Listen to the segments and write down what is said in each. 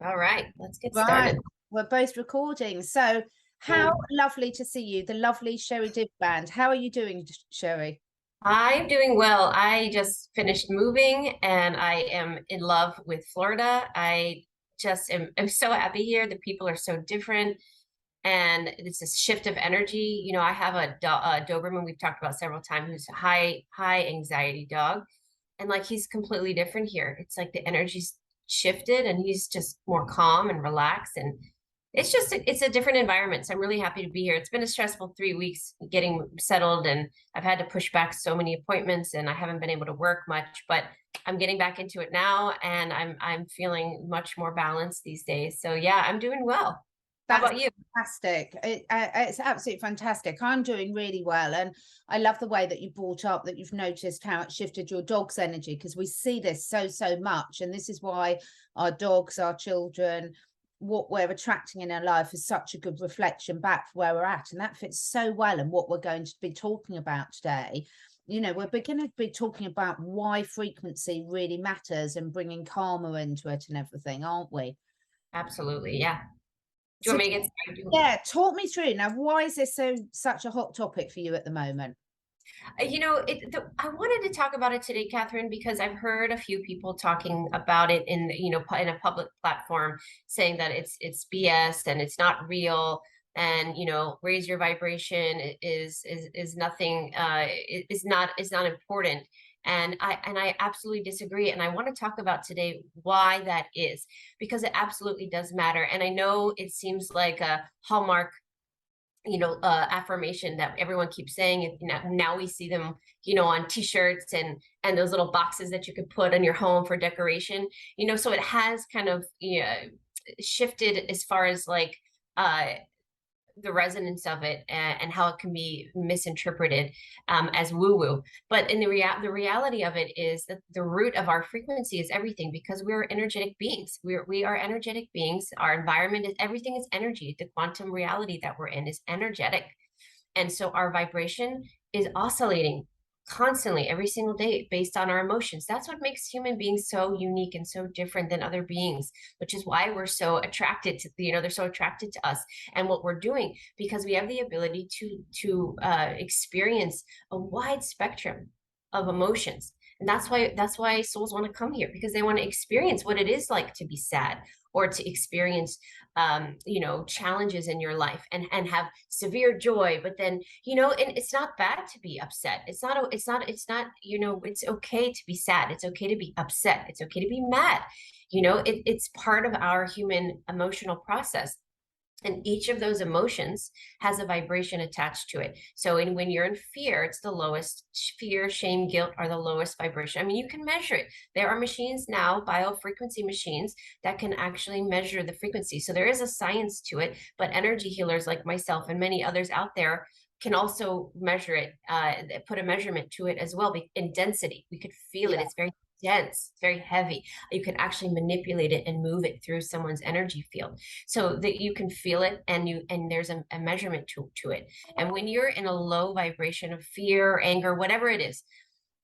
All right, let's get Right, started. we're both recording. So, how lovely to see you, the lovely Sherry Div Band. How are you doing, Sherry? I'm doing well. I just finished moving and I am in love with Florida. I just am so happy here. The people are so different and it's a shift of energy. I have a Doberman we've talked about several times who's a high anxiety dog. And like he's completely different here. It's like the energy's shifted and he's just more calm and relaxed and it's a different environment. So I'm really happy to be here. It's been a stressful 3 weeks getting settled and I've had to push back so many appointments and I haven't been able to work much, but I'm getting back into it now and I'm feeling much more balanced these days. So yeah, I'm doing well. How That's about you? fantastic. It's absolutely fantastic. I'm doing really well. And I love the way that you brought up that you've noticed how it shifted your dog's energy, because we see this so much. And this is why our dogs, our children, what we're attracting in our life is such a good reflection back for where we're at. And that fits so well in what we're going to be talking about today. We're beginning to be talking about why frequency really matters and bringing karma into it and everything, aren't we? Absolutely. Yeah. Do you So, want me to get started? yeah, talk me through. Now, why is this such a hot topic for you at the moment? I wanted to talk about it today, Catherine, because I've heard a few people talking about it in a public platform, saying that it's BS and it's not real, and raise your vibration is nothing, is not important. And I absolutely disagree. And I want to talk about today why that is, because it absolutely does matter. And I know it seems like a Hallmark affirmation that everyone keeps saying. Now we see them on t-shirts and those little boxes that you could put on your home for decoration. So it has kind of shifted as far as like uh the resonance of it, and how it can be misinterpreted as woo woo. But in the reality of it is that the root of our frequency is everything, because we're energetic beings. We are energetic beings. Our environment is everything is energy. The quantum reality that we're in is energetic. And so our vibration is oscillating constantly every single day based on our emotions. That's what makes human beings so unique and so different than other beings, which is why we're so attracted to, they're so attracted to us and what we're doing, because we have the ability to experience a wide spectrum of emotions. And that's why souls want to come here, because they want to experience what it is like to be sad, or to experience challenges in your life, and have severe joy. But then and it's not bad to be upset. It's not it's okay to be sad, it's okay to be upset, it's okay to be mad. It's part of our human emotional process, and each of those emotions has a vibration attached to it. So when you're in fear, it's the lowest. Fear, shame, guilt are the lowest vibration. I mean, you can measure it. There are machines now, biofrequency machines, that can actually measure the frequency. So there is a science to it, but energy healers like myself and many others out there can also measure it, put a measurement to it as well. In density, we could feel it. Yeah. It's very dense, it's very heavy. You can actually manipulate it and move it through someone's energy field, so that you can feel it, and there's a measurement to it. And when you're in a low vibration of fear, anger, whatever it is,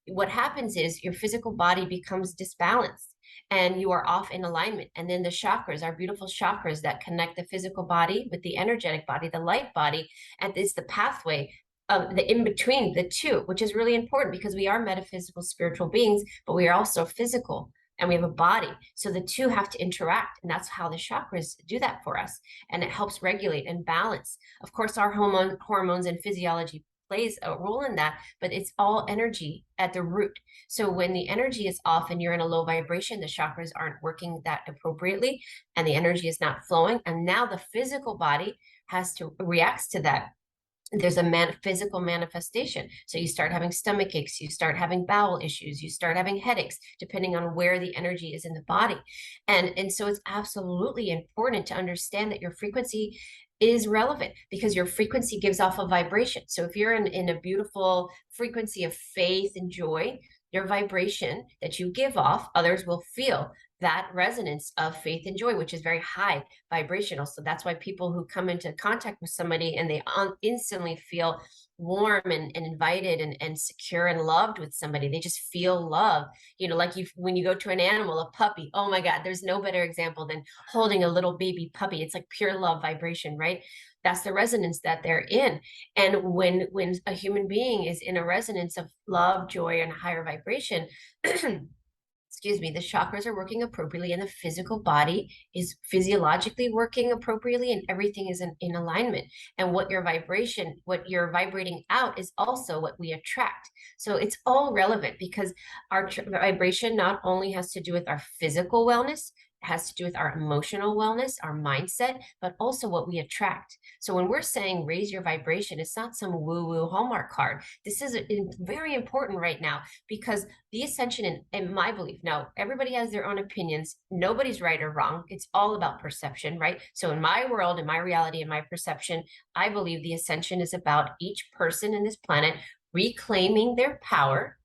what happens is your physical body becomes disbalanced and you are off in alignment. And then the chakras, our beautiful chakras that connect the physical body with the energetic body, the light body, and it's the pathway of the in between the two, which is really important, because we are metaphysical spiritual beings, but we are also physical and we have a body. So the two have to interact. And that's how the chakras do that for us. And it helps regulate and balance. Of course, our hormones and physiology plays a role in that, but it's all energy at the root. So when the energy is off and you're in a low vibration, the chakras aren't working that appropriately and the energy is not flowing. And now the physical body has to reacts to that. There's a physical manifestation. So you start having stomach aches, you start having bowel issues, you start having headaches, depending on where the energy is in the body. And so it's absolutely important to understand that your frequency is relevant, because your frequency gives off a vibration. So if you're in a beautiful frequency of faith and joy, your vibration that you give off, others will feel. that resonance of faith and joy, which is very high vibrational. So that's why people who come into contact with somebody and they instantly feel warm and invited and secure and loved with somebody, they just feel love. You know, like you, when you go to an animal, a puppy, oh my God, there's no better example than holding a little baby puppy. It's like pure love vibration, right? That's the resonance that they're in. And when a human being is in a resonance of love, joy, and higher vibration, excuse me, the chakras are working appropriately and the physical body is physiologically working appropriately and everything is in alignment. And what your vibration, what you're vibrating out is also what we attract. So it's all relevant because our vibration not only has to do with our physical wellness, has to do with our emotional wellness, our mindset, but also what we attract. So when we're saying raise your vibration, it's not some woo-woo Hallmark card. This is very important right now because the ascension, in my belief, now everybody has their own opinions. Nobody's right or wrong. It's all about perception, right? So in my world, in my reality, in my perception, I believe the ascension is about each person in this planet reclaiming their power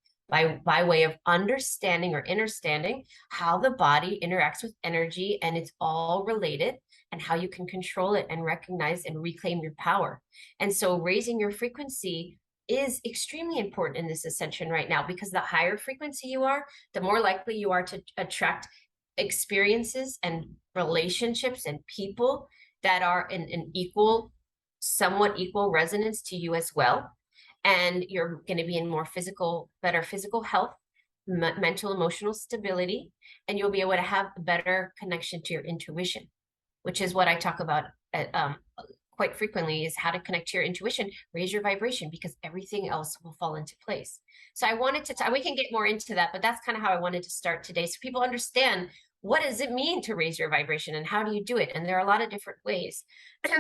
by way of understanding or understanding how the body interacts with energy and it's all related and how you can control it and recognize and reclaim your power. And so raising your frequency is extremely important in this ascension right now because the higher frequency you are, the more likely you are to attract experiences and relationships and people that are in an equal, somewhat equal resonance to you as well. And you're going to be in more better physical health, mental, emotional stability, and you'll be able to have a better connection to your intuition, which is what I talk about quite frequently is how to connect to your intuition, raise your vibration, because everything else will fall into place. So I wanted to, we can get more into that, but that's kind of how I wanted to start today. So people understand what does it mean to raise your vibration and how do you do it? And there are a lot of different ways,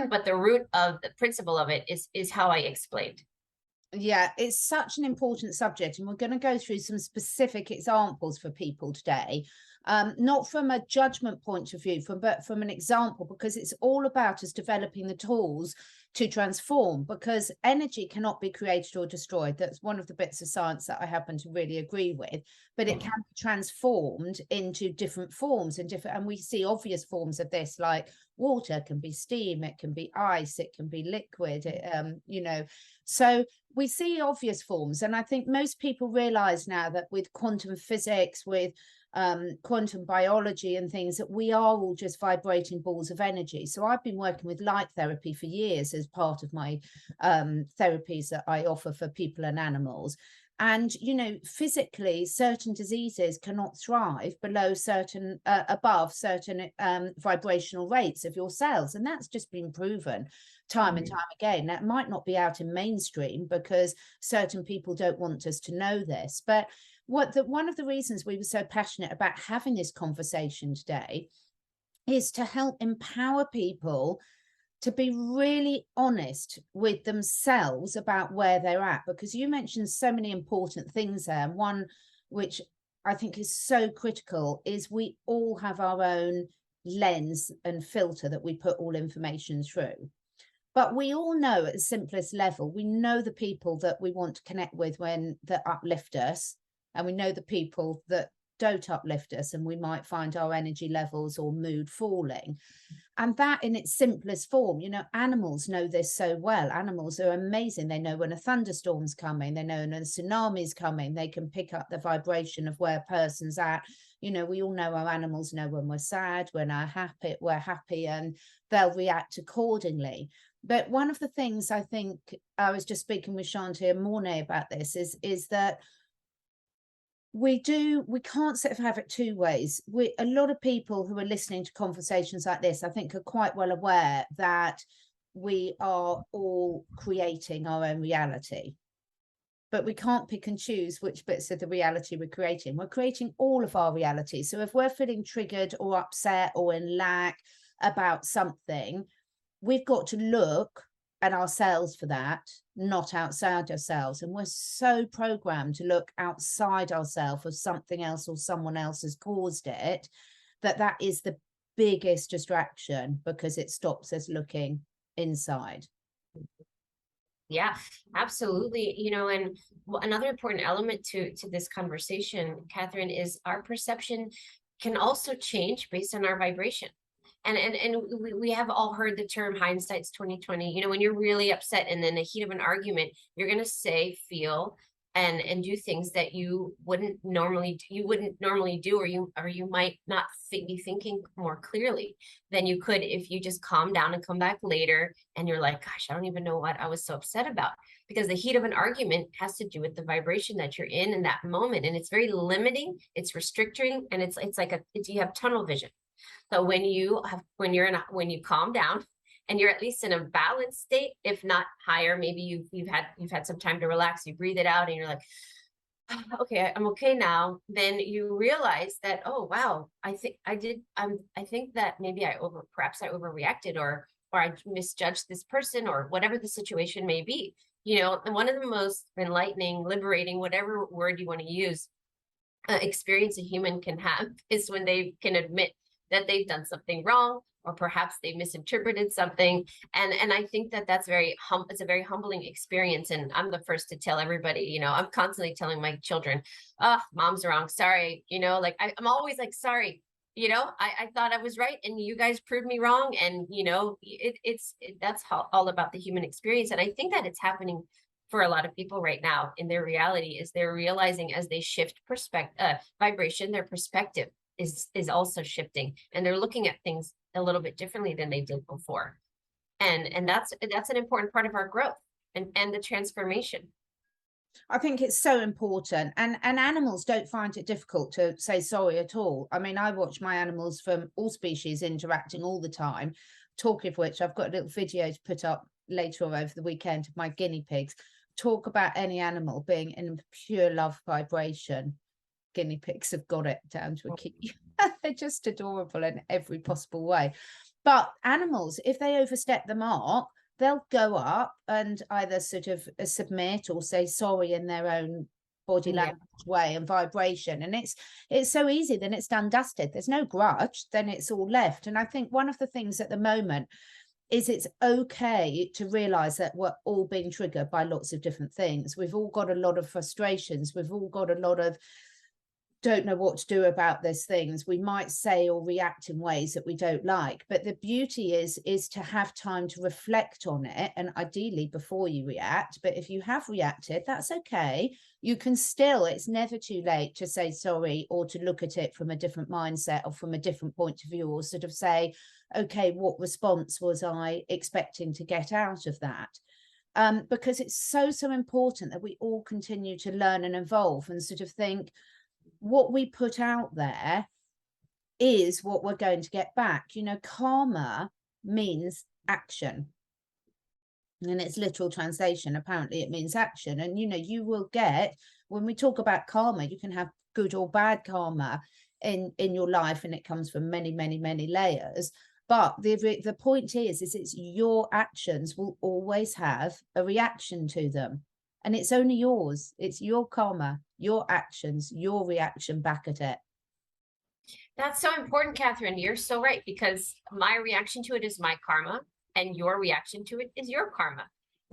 but the root of the principle of it is how I explained. Yeah, it's such an important subject, and we're going to go through some specific examples for people today. Not from a judgment point of view, but from an example, because it's all about us developing the tools to transform, because energy cannot be created or destroyed. That's one of the bits of science that I happen to really agree with, but it can be transformed into different forms and we see obvious forms of this, like water can be steam, it can be ice, it can be liquid, you know, so we see obvious forms. And I think most people realize now that with quantum physics, with quantum biology and things, that we are all just vibrating balls of energy. So I've been working with light therapy for years as part of my therapies that I offer for people and animals. And, you know, physically, certain diseases cannot thrive below certain, above certain vibrational rates of your cells. And that's just been proven time and time again. That might not be out in mainstream because certain people don't want us to know this. But one of the reasons we were so passionate about having this conversation today is to help empower people to be really honest with themselves about where they're at, because you mentioned so many important things there. And one which I think is so critical is we all have our own lens and filter that we put all information through. But we all know at the simplest level, we know the people that we want to connect with that uplift us, and we know the people that don't uplift us, and we might find our energy levels or mood falling. And that in its simplest form, you know, animals know this so well. Animals are amazing. They know when a thunderstorm's coming, they know when a tsunami's coming, they can pick up the vibration of where a person's at. You know, we all know our animals know when we're sad, when we're happy, and they'll react accordingly. But one of the things I think, I was just speaking with Shanti and Mornay about this, is that we can't sort of have it two ways. A lot of people who are listening to conversations like this, I think, are quite well aware that we are all creating our own reality, but we can't pick and choose which bits of the reality we're creating. We're creating all of our reality. So if we're feeling triggered or upset or in lack about something, we've got to look at ourselves for that, not outside ourselves. And we're so programmed to look outside ourselves of something else or someone else has caused it, that is the biggest distraction, because it stops us looking inside. Yeah, absolutely. You know, and another important element to this conversation, Catherine, is our perception can also change based on our vibration. And we have all heard the term hindsight's 2020. You know, when you're really upset and in the heat of an argument, you're going to say, feel, and do things that you wouldn't normally do, or you might not be thinking more clearly than you could if you just calm down and come back later and you're like, gosh, I don't even know what I was so upset about. Because the heat of an argument has to do with the vibration that you're in that moment, and it's very limiting, it's restricting, and it's like you have tunnel vision. So when you calm down and you're at least in a balanced state, if not higher, maybe you've had some time to relax, you breathe it out and you're like, "Oh, okay, I'm okay now." Then you realize that, oh wow, I think that maybe perhaps I overreacted, or I misjudged this person, or whatever the situation may be. You know, and one of the most enlightening, liberating, whatever word you want to use, experience a human can have is when they can admit that they've done something wrong, or perhaps they misinterpreted something. And I think that it's a very humbling experience. And I'm the first to tell everybody, you know, I'm constantly telling my children, oh, mom's wrong, sorry, you know, like I'm always like, sorry, you know, I thought I was right and you guys proved me wrong. And you know, that's all about the human experience. And I think that it's happening for a lot of people right now in their reality, is they're realizing as they shift vibration, their perspective is also shifting, and they're looking at things a little bit differently than they did before. And that's an important part of our growth and the transformation. I think it's so important, and animals don't find it difficult to say sorry at all. I mean, I watch my animals from all species interacting all the time. Talking of which, I've got a little video to put up later on over the weekend of my guinea pigs. Talk about any animal being in pure love vibration. Guinea pigs have got it down to a key. They're just adorable in every possible way. But animals, if they overstep the mark, they'll go up and either sort of submit or say sorry in their own body language way and vibration. And it's so easy, then it's done, dusted. There's no grudge, then it's all left. And I think one of the things at the moment is it's okay to realize that we're all being triggered by lots of different things. We've all got a lot of frustrations. We've all got a lot of don't know what to do about these things. We might say or react in ways that we don't like, but the beauty is to have time to reflect on it, and ideally before you react. But if you have reacted, that's okay. You can still, it's never too late to say sorry, or to look at it from a different mindset or from a different point of view, or sort of say, okay, what response was I expecting to get out of that? Because it's so important that we all continue to learn and evolve, and sort of think, what we put out there is what we're going to get back. You know, karma means action. In its literal translation, apparently it means action. And, you know, you will get, when we talk about karma, you can have good or bad karma in your life, and it comes from many, many, many layers. But the point is it's your actions will always have a reaction to them. And it's only yours. It's your karma, your actions, your reaction back at it. That's so important, Catherine. You're so right, because my reaction to it is my karma, and your reaction to it is your karma.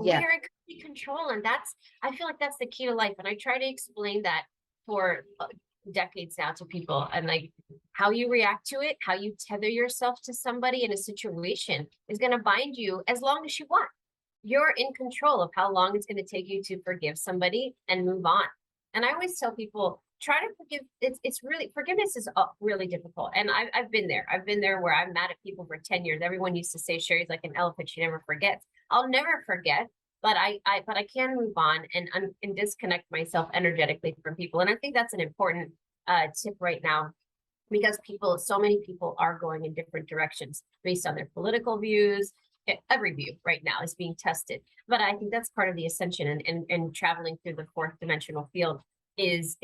Yeah. We are in complete control, and I feel like that's the key to life. And I try to explain that for decades now to people, and like how you react to it, how you tether yourself to somebody in a situation is going to bind you as long as you want. You're in control of how long it's going to take you to forgive somebody and move on. And I always tell people, try to forgive. It's really, forgiveness is really difficult. And I've been there. I've been there where I'm mad at people for 10 years. Everyone used to say Sherry's like an elephant. She never forgets. I'll never forget, but I can move on and disconnect myself energetically from people. And I think that's an important tip right now, because so many people are going in different directions based on their political views. Every view right now is being tested. But I think that's part of the ascension and traveling through the fourth dimensional field is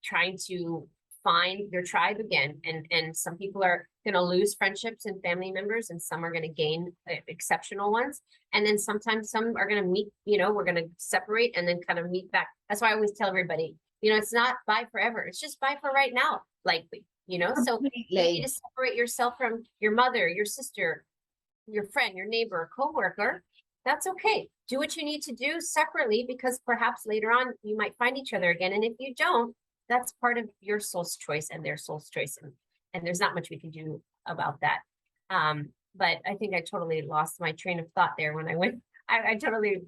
trying to find your tribe again. And some people are going to lose friendships and family members, and some are going to gain exceptional ones. And then sometimes some are going to meet, you know, we're going to separate and then kind of meet back. That's why I always tell everybody, you know, it's not bye forever. It's just bye for right now, likely, you know. So you need to separate yourself from your mother, your sister, your friend, your neighbor, coworker. That's okay. Do what you need to do separately, because perhaps later on you might find each other again. And if you don't, that's part of your soul's choice and their soul's choice. And there's not much we can do about that. But I think I totally lost my train of thought there when I went, I totally.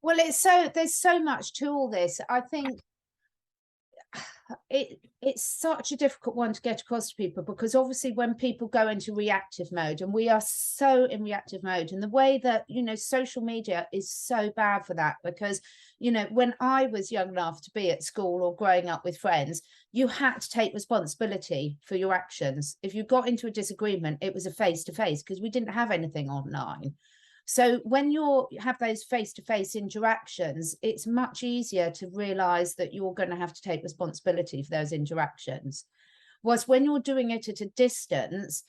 Well, there's so much to all this. I think it's such a difficult one to get across to people, because obviously when people go into reactive mode, and we are so in reactive mode, and the way that, you know, social media is so bad for that, because, you know, when I was young enough to be at school or growing up with friends, you had to take responsibility for your actions. If you got into a disagreement, it was a face to face, because we didn't have anything online. So when you have those face-to-face interactions, it's much easier to realize that you're going to have to take responsibility for those interactions. Whereas when you're doing it at a distance,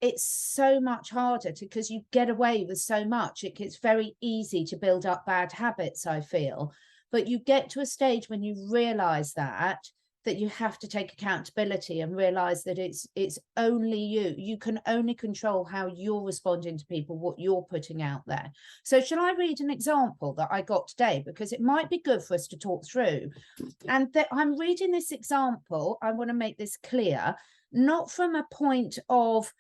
it's so much harder because you get away with so much. It's very easy to build up bad habits, I feel. But you get to a stage when you realize that you have to take accountability and realize that it's only you can only control how you're responding to people, what you're putting out there. So shall I read an example that I got today, because it might be good for us to talk through? And that I'm reading this example, I want to make this clear, not from a point of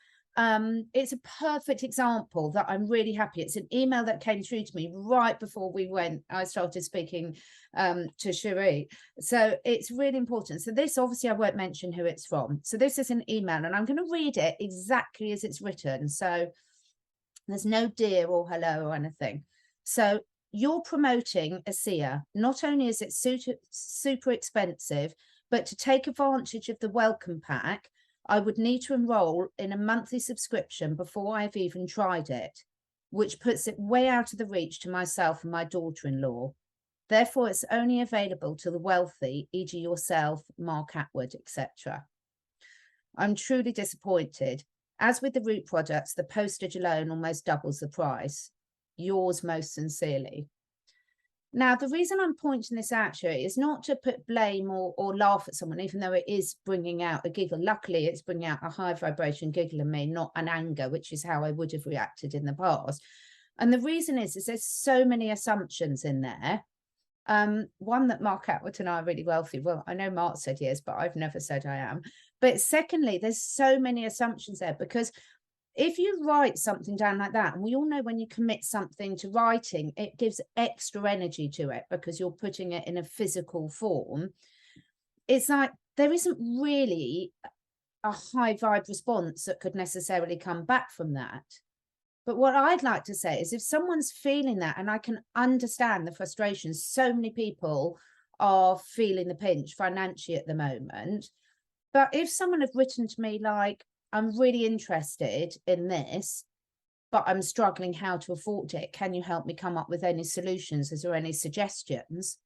it's a perfect example that I'm really happy. It's an email that came through to me right before I started speaking to Cherie. So it's really important. So this, obviously I won't mention who it's from. So this is an email, and I'm going to read it exactly as it's written. So there's no dear or hello or anything. So you're promoting ASEA. Not only is it super expensive, but to take advantage of the welcome pack, I would need to enroll in a monthly subscription before I've even tried it, which puts it way out of the reach to myself and my daughter-in-law. Therefore, it's only available to the wealthy, e.g. yourself, Mark Atwood, etc. I'm truly disappointed. As with the Root products, the postage alone almost doubles the price. Yours most sincerely. Now, the reason I'm pointing this out to you is not to put blame or laugh at someone, even though it is bringing out a giggle. Luckily, it's bringing out a high vibration giggle in me, not an anger, which is how I would have reacted in the past. And the reason is there's so many assumptions in there. One, that Mark Atwood and I are really wealthy. Well, I know Mark said he is, but I've never said I am. But secondly, there's so many assumptions there, because if you write something down like that, and we all know when you commit something to writing, it gives extra energy to it because you're putting it in a physical form. It's like there isn't really a high vibe response that could necessarily come back from that. But what I'd like to say is, if someone's feeling that, and I can understand the frustration, so many people are feeling the pinch financially at the moment. But if someone had written to me like, I'm really interested in this, but I'm struggling how to afford it. Can you help me come up with any solutions? Is there any suggestions?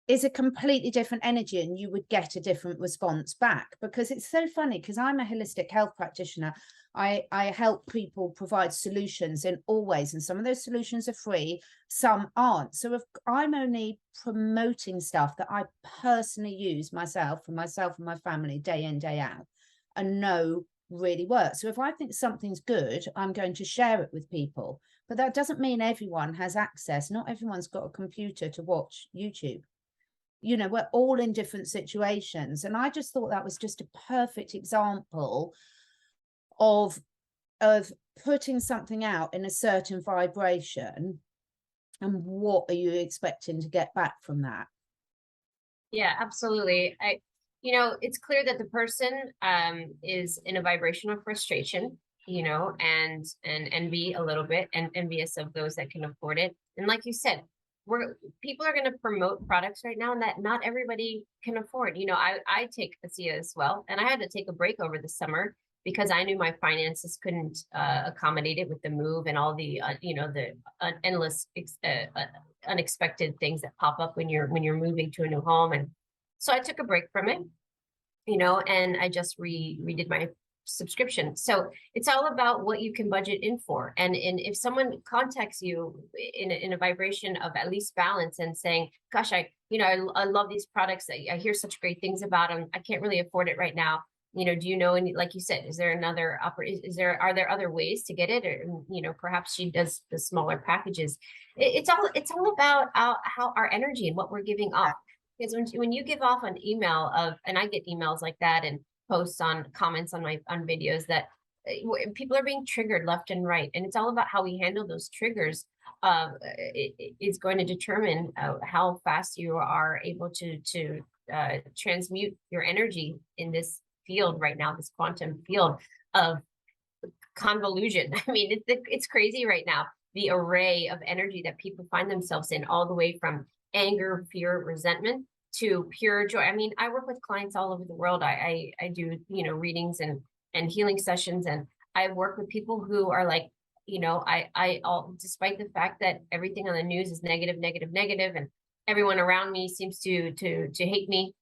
Is a completely different energy, and you would get a different response back. Because it's so funny, because I'm a holistic health practitioner. I help people provide solutions in all ways, and some of those solutions are free, some aren't. So if I'm only promoting stuff that I personally use myself and my family day in, day out, and know really works. So if I think something's good, I'm going to share it with people. But that doesn't mean everyone has access. Not everyone's got a computer to watch YouTube. You know, we're all in different situations. And I just thought that was just a perfect example of putting something out in a certain vibration, and what are you expecting to get back from that? Yeah, absolutely. It's clear that the person is in a vibration of frustration, and envy a little bit, and envious of those that can afford it. And like you said, people are going to promote products right now that not everybody can afford. I take ASEA as well, and I had to take a break over the summer because I knew my finances couldn't accommodate it with the move and all the endless unexpected things that pop up when you're moving to a new home. And so I took a break from it, and I just redid my subscription. So it's all about what you can budget in for. And if someone contacts you in a vibration of at least balance and saying, gosh, I love these products. I hear such great things about them. I can't really afford it right now. Do you know, and like you said, is there another are there other ways to get it? Or, perhaps she does the smaller packages. It's all about how our energy and what we're giving off. Because when you give off an email of, and I get emails like that and posts on comments on my on videos that people are being triggered left and right, and it's all about how we handle those triggers. It's going to determine how fast you are able to transmute your energy in this field right now, this quantum field of convolution. I mean, it's crazy right now, the array of energy that people find themselves in, all the way from anger, fear, resentment to pure joy. I mean, I work with clients all over the world. I do, readings and healing sessions, and I work with people who are like, despite the fact that everything on the news is negative, negative, negative, and everyone around me seems to hate me,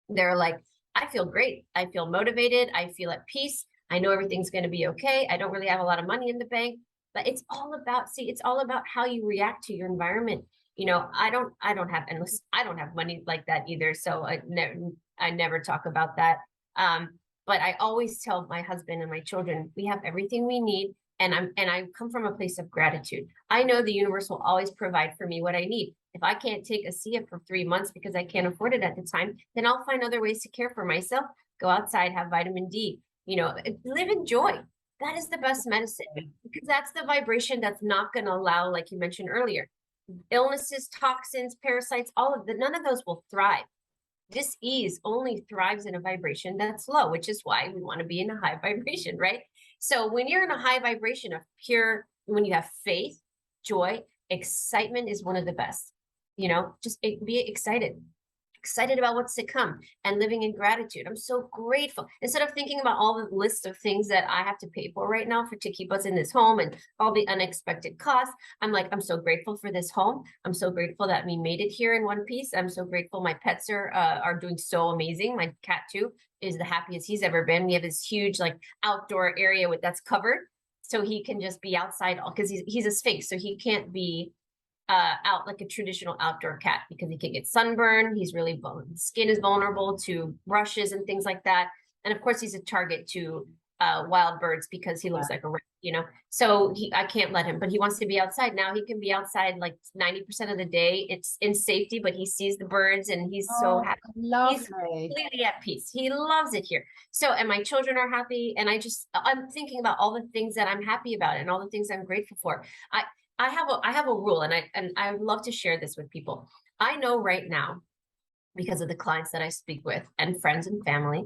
they're like, I feel great. I feel motivated. I feel at peace. I know everything's going to be okay. I don't really have a lot of money in the bank, but it's all about, it's all about how you react to your environment. I don't have endless, I don't have money like that either. So I never talk about that. But I always tell my husband and my children, we have everything we need. And I come from a place of gratitude. I know the universe will always provide for me what I need. If I can't take a SIA for 3 months because I can't afford it at the time, then I'll find other ways to care for myself. Go outside, have vitamin D, live in joy. That is the best medicine, because that's the vibration that's not going to allow, like you mentioned earlier, illnesses, toxins, parasites, none of those will thrive. Dis-ease only thrives in a vibration that's low, which is why we want to be in a high vibration, right? So when you're in a high vibration of pure, when you have faith, joy, excitement is one of the best. Just be excited about what's to come, and living in gratitude. I'm so grateful. Instead of thinking about all the list of things that I have to pay for right now to keep us in this home and all the unexpected costs, I'm like, I'm so grateful for this home. I'm so grateful that we made it here in one piece. I'm so grateful my pets are doing so amazing. My cat too is the happiest he's ever been. We have this huge like outdoor area that's covered, so he can just be outside, because he's a Sphynx, so he can't be out like a traditional outdoor cat, because he can get sunburn. His skin is vulnerable to brushes and things like that. And of course, he's a target to wild birds because he looks like a rat, So I can't let him, but he wants to be outside. Now he can be outside like 90% of the day. It's in safety, but he sees the birds and he's so happy. He's completely at peace. He loves it here. So, and my children are happy. And I'm thinking about all the things that I'm happy about and all the things I'm grateful for. I have a rule, and I would love to share this with people. I know right now, because of the clients that I speak with and friends and family,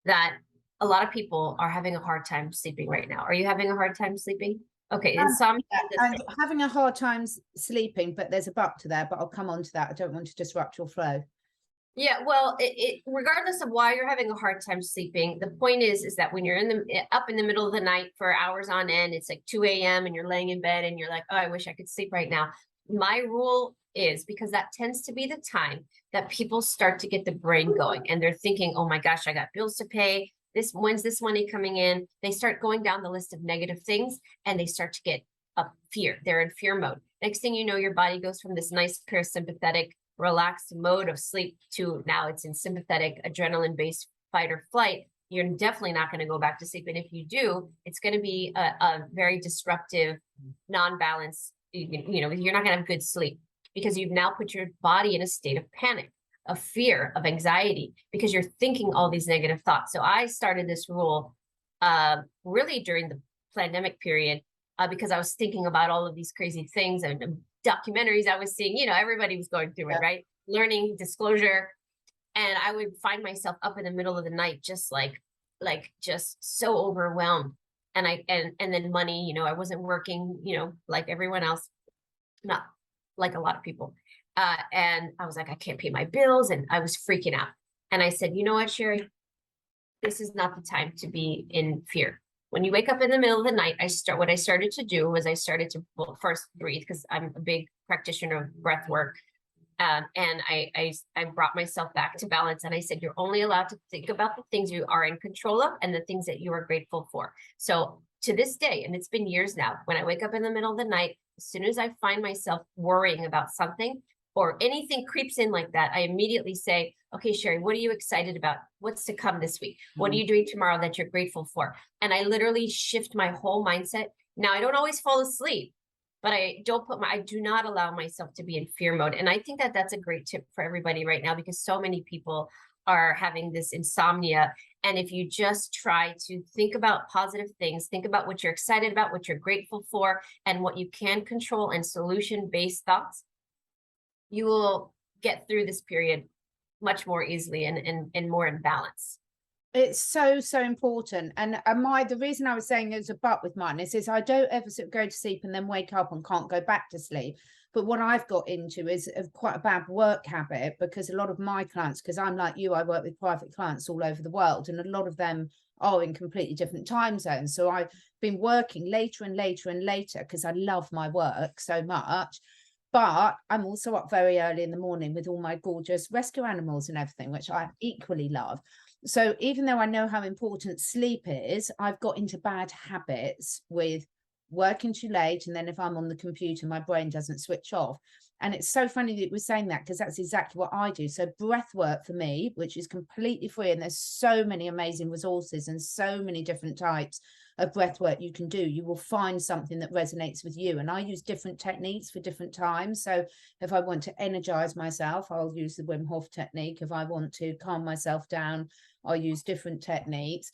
that a lot of people are having a hard time sleeping right now. Are you having a hard time sleeping? Okay, and some I'm having a hard time sleeping, but there's a but to there, but I'll come on to that. I don't want to disrupt your flow. Yeah, well, regardless of why you're having a hard time sleeping, the point is that when you're up in the middle of the night for hours on end, it's like 2 a.m. and you're laying in bed and you're like, oh, I wish I could sleep right now. My rule is, because that tends to be the time that people start to get the brain going, and they're thinking, oh my gosh, I got bills to pay. When's this money coming in? They start going down the list of negative things, and they start to get fear. They're in fear mode. Next thing you know, your body goes from this nice parasympathetic relaxed mode of sleep to now it's in sympathetic adrenaline based fight or flight. You're definitely not going to go back to sleep, and if you do, it's going to be a very disruptive, non-balanced, you're not going to have good sleep, because you've now put your body in a state of panic, of fear, of anxiety, because you're thinking all these negative thoughts. So I started this rule really during the pandemic period, because I was thinking about all of these crazy things and documentaries I was seeing, everybody was going through it, right? Learning, disclosure. And I would find myself up in the middle of the night, just just so overwhelmed. And then money, I wasn't working, like everyone else, not like a lot of people. And I was like, I can't pay my bills. And I was freaking out. And I said, you know what, Sherry, this is not the time to be in fear. When you wake up in the middle of the night, what I started to do was I started to first breathe, because I'm a big practitioner of breath work. And I brought myself back to balance. And I said, you're only allowed to think about the things you are in control of and the things that you are grateful for. So to this day, and it's been years now, when I wake up in the middle of the night, as soon as I find myself worrying about something or anything creeps in like that, I immediately say, okay, Sherry, what are you excited about? What's to come this week? What are you doing tomorrow that you're grateful for? And I literally shift my whole mindset. Now, I don't always fall asleep, but I do not allow myself to be in fear mode. And I think that that's a great tip for everybody right now, because so many people are having this insomnia. And if you just try to think about positive things, think about what you're excited about, what you're grateful for, and what you can control, and solution-based thoughts, you will get through this period much more easily and more in balance. It's so, so important. And the reason I was saying there's a but with mine is I don't ever sort of go to sleep and then wake up and can't go back to sleep. But what I've got into is quite a bad work habit, because a lot of my clients, because I'm like you, I work with private clients all over the world, and a lot of them are in completely different time zones. So I've been working later and later and later because I love my work so much. But I'm also up very early in the morning with all my gorgeous rescue animals and everything, which I equally love. So even though I know how important sleep is, I've got into bad habits with working too late. And then if I'm on the computer, my brain doesn't switch off. And it's so funny that you were saying that, because that's exactly what I do. So breath work for me, which is completely free, and there's so many amazing resources and so many different types of breath work you can do. You will find something that resonates with you. And I use different techniques for different times. So if I want to energize myself, I'll use the Wim Hof technique. If I want to calm myself down, I'll use different techniques.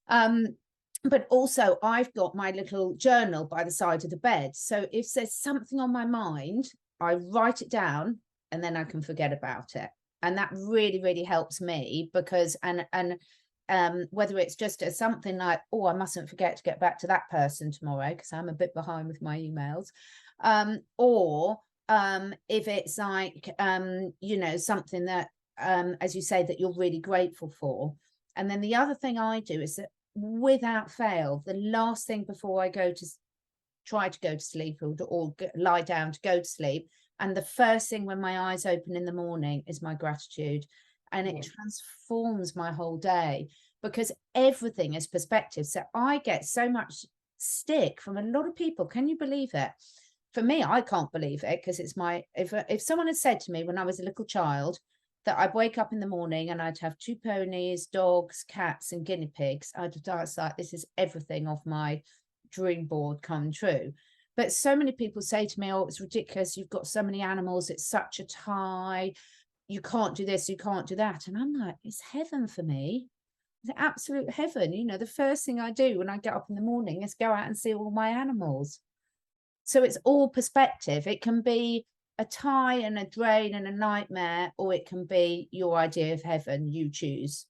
But also I've got my little journal by the side of the bed. So if there's something on my mind, I write it down and then I can forget about it. And that really, really helps me, because, whether it's just something like, oh, I mustn't forget to get back to that person tomorrow because I'm a bit behind with my emails, or if it's like, something that, as you say, that you're really grateful for. And then the other thing I do is that, without fail, the last thing before I try to go to sleep, or lie down to go to sleep, and the first thing when my eyes open in the morning, is my gratitude. And it transforms my whole day, because everything is perspective. So I get so much stick from a lot of people. Can you believe it? For me, I can't believe it, because it's if someone had said to me when I was a little child that I'd wake up in the morning and I'd have 2 ponies, dogs, cats, and guinea pigs, I'd have thought, like, this is everything off my dream board come true. But so many people say to me, oh, it's ridiculous, you've got so many animals, it's such a tie, you can't do this, you can't do that. And I'm like, it's heaven for me. It's absolute heaven. The first thing I do when I get up in the morning is go out and see all my animals. So it's all perspective. It can be a tie and a drain and a nightmare, or it can be your idea of heaven. You choose.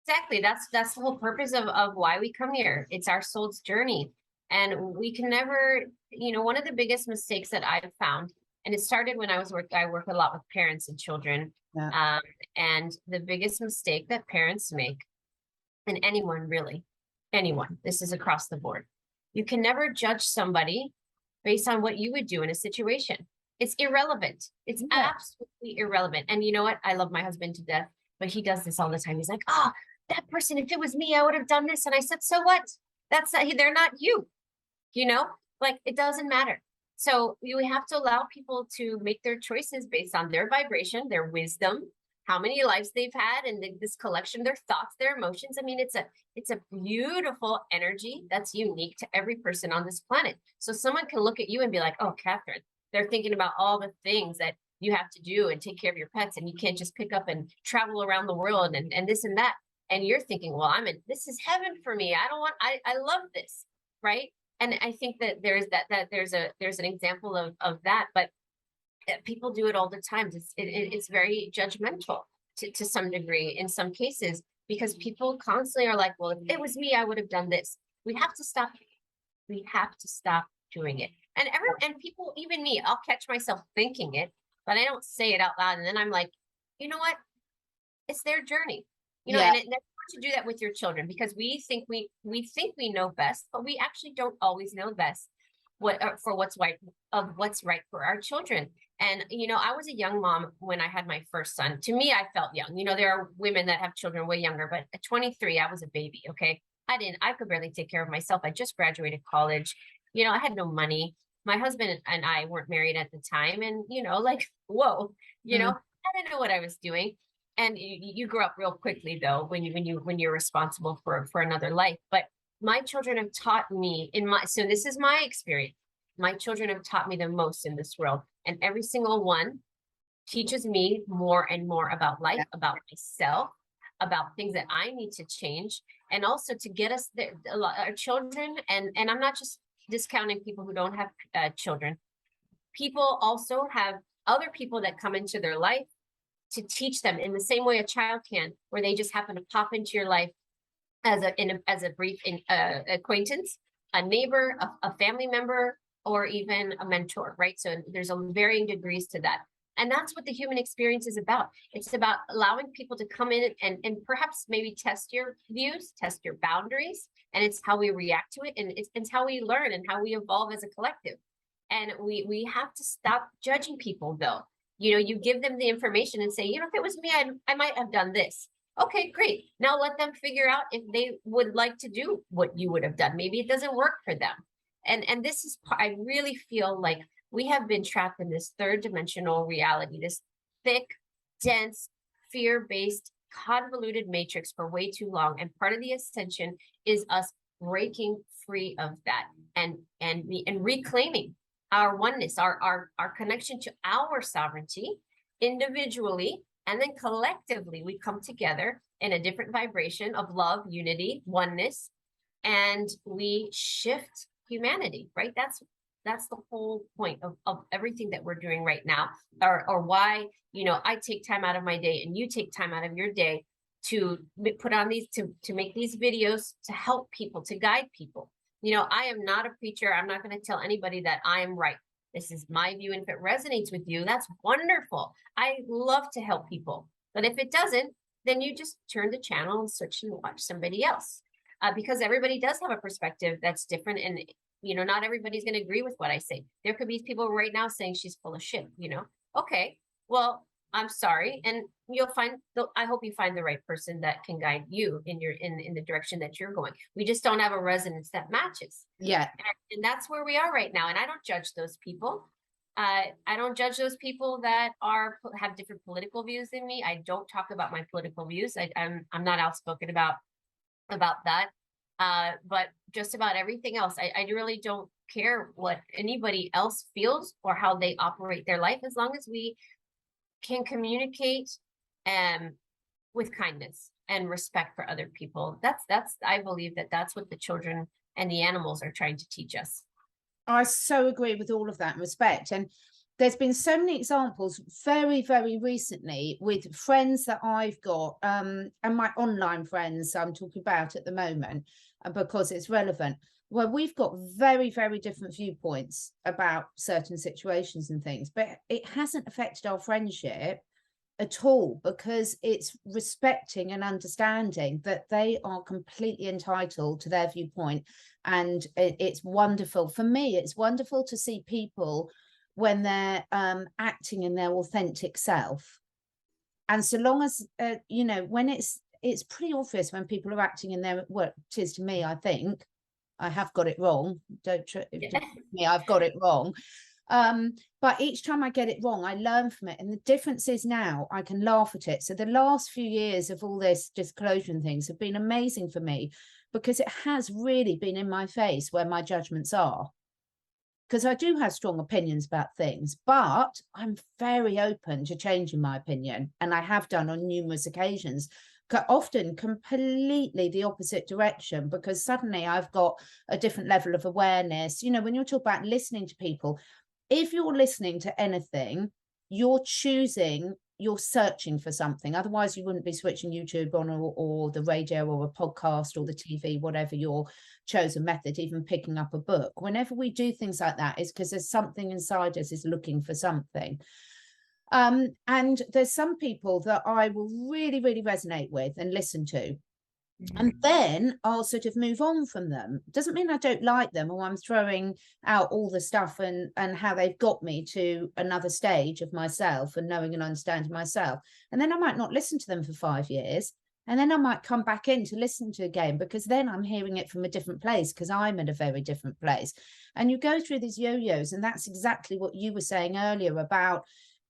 Exactly. That's the whole purpose of why we come here. It's our soul's journey. And we can never, one of the biggest mistakes that I've found, and it started when I work a lot with parents and children. Yeah. And the biggest mistake that parents make, and anyone, this is across the board. You can never judge somebody based on what you would do in a situation. It's irrelevant. It's absolutely irrelevant. And you know what? I love my husband to death, but he does this all the time. He's like, oh, that person, if it was me, I would have done this. And I said, so what? They're not you, like, it doesn't matter. So we have to allow people to make their choices based on their vibration, their wisdom, how many lives they've had, and this collection, their thoughts, their emotions. I mean, it's a beautiful energy that's unique to every person on this planet. So someone can look at you and be like, oh, Catherine, they're thinking about all the things that you have to do and take care of your pets, and you can't just pick up and travel around the world and this and that. And you're thinking, well, this is heaven for me. I love this, right? And I think that there's an example of that, but people do it all the time. It's very judgmental to some degree in some cases, because people constantly are like, well, if it was me, I would have done this. We have to stop. We have to stop doing it. And people, even me, I'll catch myself thinking it, but I don't say it out loud. And then I'm like, you know what? It's their journey. And that's hard to do that with your children, because we think we know best, but we actually don't always know best what's right for our children. And I was a young mom when I had my first son. To me, I felt young. There are women that have children way younger, but at 23, I was a baby. Okay, I could barely take care of myself. I just graduated college. I had no money. My husband and I weren't married at the time, and like, whoa, I didn't know what I was doing. And you grow up real quickly, though, when you're responsible for another life. But my children have taught me so this is my experience. my children have taught me the most in this world. And every single one teaches me more and more about life, about myself, about things that I need to change, and also to get us there, our children. And I'm not just discounting people who don't have children. People also have other people that come into their life to teach them in the same way a child can, where they just happen to pop into your life as a brief acquaintance, a neighbor, a family member, or even a mentor, right? So there's a varying degrees to that. And that's what the human experience is about. It's about allowing people to come in and perhaps maybe test your views, test your boundaries, and it's how we react to it, and it's how we learn and how we evolve as a collective. And we have to stop judging people, though. You know, you give them the information and say, you know, if it was me, I might have done this. Okay, great. Now let them figure out if they would like to do what you would have done. Maybe it doesn't work for them. And this is, I really feel like we have been trapped in this third dimensional reality, this thick, dense, fear-based, convoluted matrix for way too long. And part of the ascension is us breaking free of that and reclaiming our oneness, our connection to our sovereignty individually, and then collectively we come together in a different vibration of love, unity, oneness, and we shift humanity, right? That's the whole point of everything that we're doing right now, or why, you know, I take time out of my day and you take time out of your day to put on these, to make these videos, to help people, to guide people. You know, I am not a preacher. I'm not going to tell anybody that I am right. This is my view. And if it resonates with you, that's wonderful. I love to help people. But if it doesn't, then you just turn the channel and switch and watch somebody else. Because everybody does have a perspective that's different. And, you know, not everybody's going to agree with what I say. There could be people right now saying she's full of shit, you know? Okay, well, I'm sorry. And you'll find, I hope you find the right person that can guide you in the direction that you're going. We just don't have a resonance that matches. Yeah. And that's where we are right now. And I don't judge those people. I don't judge those people that have different political views than me. I don't talk about my political views. I'm not outspoken about that. But just about everything else, I really don't care what anybody else feels or how they operate their life, as long as we can communicate with kindness and respect for other people. That's I believe that's what the children and the animals are trying to teach us. I so agree with all of that and respect. And there's been so many examples very, very recently with friends that I've got, and my online friends I'm talking about at the moment, because it's relevant, where we've got very, very different viewpoints about certain situations and things, but it hasn't affected our friendship at all, because it's respecting and understanding that they are completely entitled to their viewpoint. And it's wonderful. For me, it's wonderful to see people when they're acting in their authentic self. And so long as, you know, when it's pretty obvious when people are acting in their, well, it is to me, I think, I have got it wrong. Don't me, I've got it wrong. But each time I get it wrong, I learn from it. And the difference is now I can laugh at it. So the last few years of all this disclosure and things have been amazing for me, because it has really been in my face where my judgments are. Because I do have strong opinions about things, but I'm very open to changing my opinion. And I have done on numerous occasions, often completely the opposite direction, because suddenly I've got a different level of awareness. You know, when you're talking about listening to people, if you're listening to anything, you're searching for something. Otherwise, you wouldn't be switching YouTube on, or the radio, or a podcast, or the TV, whatever your chosen method, even picking up a book. Whenever we do things like that, it's because there's something inside us is looking for something. And there's some people that I will really, really resonate with and listen to. And then I'll sort of move on from them. Doesn't mean I don't like them, or I'm throwing out all the stuff and how they've got me to another stage of myself and knowing and understanding myself. And then I might not listen to them for 5 years. And then I might come back in to listen to again, because then I'm hearing it from a different place, because I'm at a very different place. And you go through these yo-yos, and that's exactly what you were saying earlier about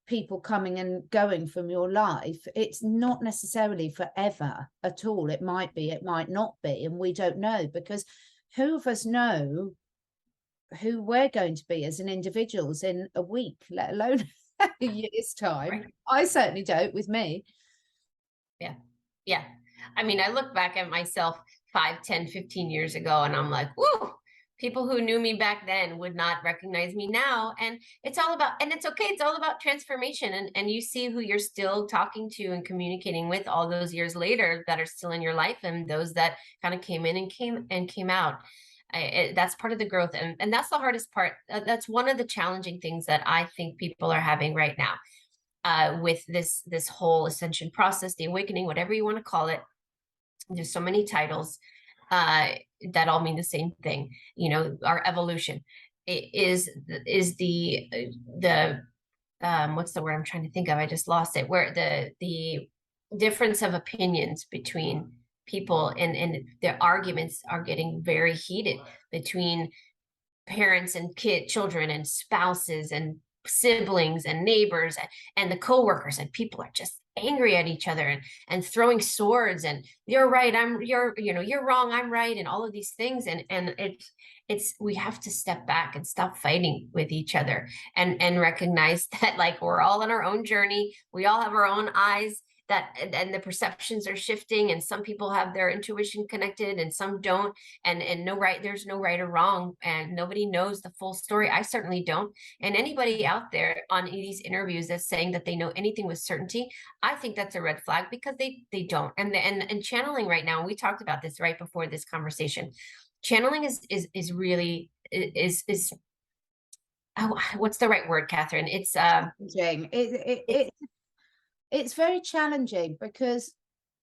people coming and going from your life. It's not necessarily forever at all. It might be, it might not be, and we don't know, because who of us know who we're going to be as an individuals in a week, let alone a year's time. Right. I certainly don't with me. Yeah. Yeah. I mean, I look back at myself 5, 10, 15 years ago, and I'm like, whoa, people who knew me back then would not recognize me now. And it's all about, and it's okay. It's all about transformation. And you see who you're still talking to and communicating with all those years later that are still in your life, and those that kind of came in and came out. That's part of the growth. And that's the hardest part. That's one of the challenging things that I think people are having right now, with this whole ascension process, the awakening, whatever you want to call it. There's so many titles uh, that all mean the same thing. Our evolution is the what's the word I'm trying to think of? I just lost it. Where the difference of opinions between people, and their arguments are getting very heated between parents and children and spouses and siblings and neighbors and the coworkers, and people are just angry at each other and throwing swords, and you're right, you're wrong, I'm right, and all of these things. And it's we have to step back and stop fighting with each other, and recognize that, like, we're all on our own journey. We all have our own eyes, that and the perceptions are shifting, and some people have their intuition connected and some don't. And no right, there's no right or wrong, and nobody knows the full story. I certainly don't. And anybody out there on these interviews that's saying that they know anything with certainty, I think that's a red flag, because they don't. And channeling right now, we talked about this right before this conversation. Channeling is really is oh, what's the right word, Catherine? It's Challenging. It's very challenging because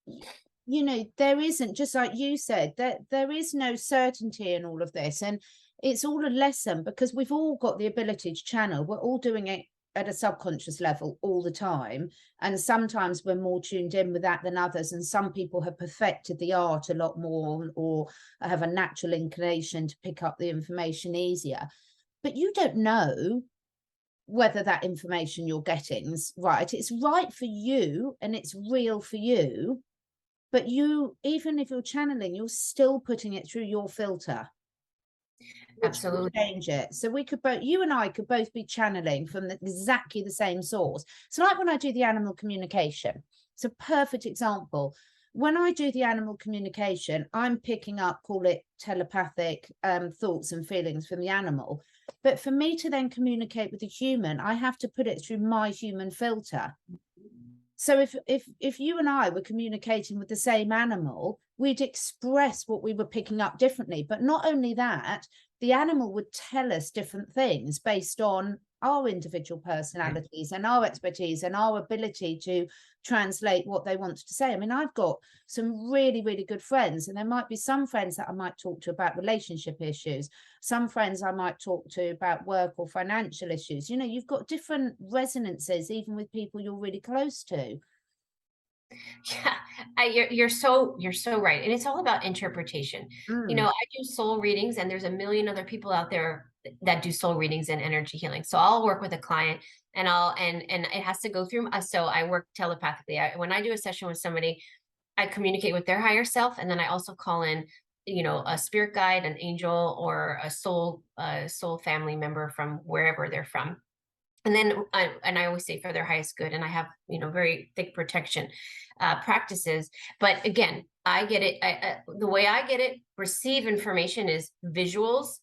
there isn't, just like you said, that there is no certainty in all of this, and it's all a lesson because we've all got the ability to channel. We're all doing it at a subconscious level all the time, and sometimes we're more tuned in with that than others, and some people have perfected the art a lot more, or have a natural inclination to pick up the information easier. But you don't know whether that information you're getting is right. It's right for you and it's real for you, but you, even if you're channeling, you're still putting it through your filter, which will absolutely. change it. So we could both, you and I could both be channeling from exactly the same source. So like when I do the animal communication, it's a perfect example. When I do the animal communication, I'm picking up, call it telepathic thoughts and feelings from the animal. But for me to then communicate with the human, I have to put it through my human filter. So if you and I were communicating with the same animal, we'd express what we were picking up differently. But not only that, the animal would tell us different things based on our individual personalities and our expertise and our ability to translate what they want to say. I mean, I've got some really, really good friends, and there might be some friends that I might talk to about relationship issues, some friends I might talk to about work or financial issues. You've got different resonances, even with people you're really close to. Yeah, you're so right, and it's all about interpretation. Mm. I do soul readings, and there's a million other people out there that do soul readings and energy healing. So I'll work with a client, and and it has to go through. So I work telepathically. When I do a session with somebody, I communicate with their higher self, and then I also call in, a spirit guide, an angel, or a soul family member from wherever they're from. And then I always say for their highest good, and I have very thick protection practices. But again, I get it. The way I get it, receive information is visuals,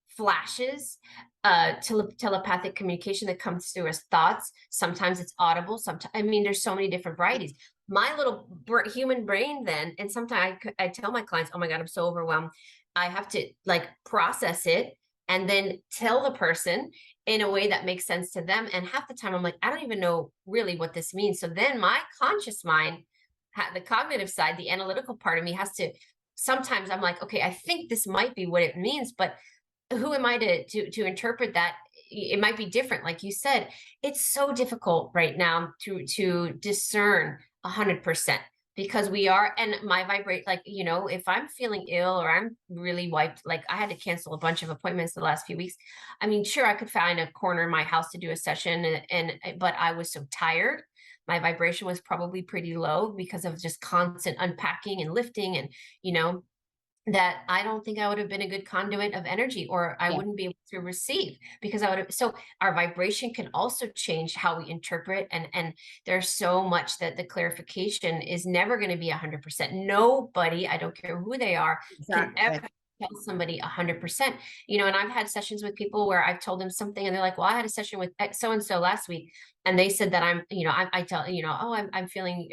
flashes, telepathic communication that comes through as thoughts. Sometimes it's audible. Sometimes, I mean, there's so many different varieties. My little human brain then, and sometimes I tell my clients, oh my God, I'm so overwhelmed. I have to like process it and then tell the person in a way that makes sense to them. And half the time I'm like, I don't even know really what this means. So then my conscious mind, the cognitive side, the analytical part of me has to, sometimes I'm like, okay, I think this might be what it means, but who am I to interpret that? It might be different. Like you said, it's so difficult right now to discern 100%, because we are, and my vibrate, like, if I'm feeling ill or I'm really wiped, like I had to cancel a bunch of appointments the last few weeks. I mean, sure, I could find a corner in my house to do a session, but I was so tired. My vibration was probably pretty low because of just constant unpacking and lifting, and, that I don't think I would have been a good conduit of energy, or I Yeah, wouldn't be able to receive, because I would have. So our vibration can also change how we interpret, and there's so much that the clarification is never going to be 100%. Nobody, I don't care who they are, can ever exactly. tell somebody 100%. And I've had sessions with people where I've told them something and they're like, well, I had a session with so and so last week, and they said that I tell, oh, I'm feeling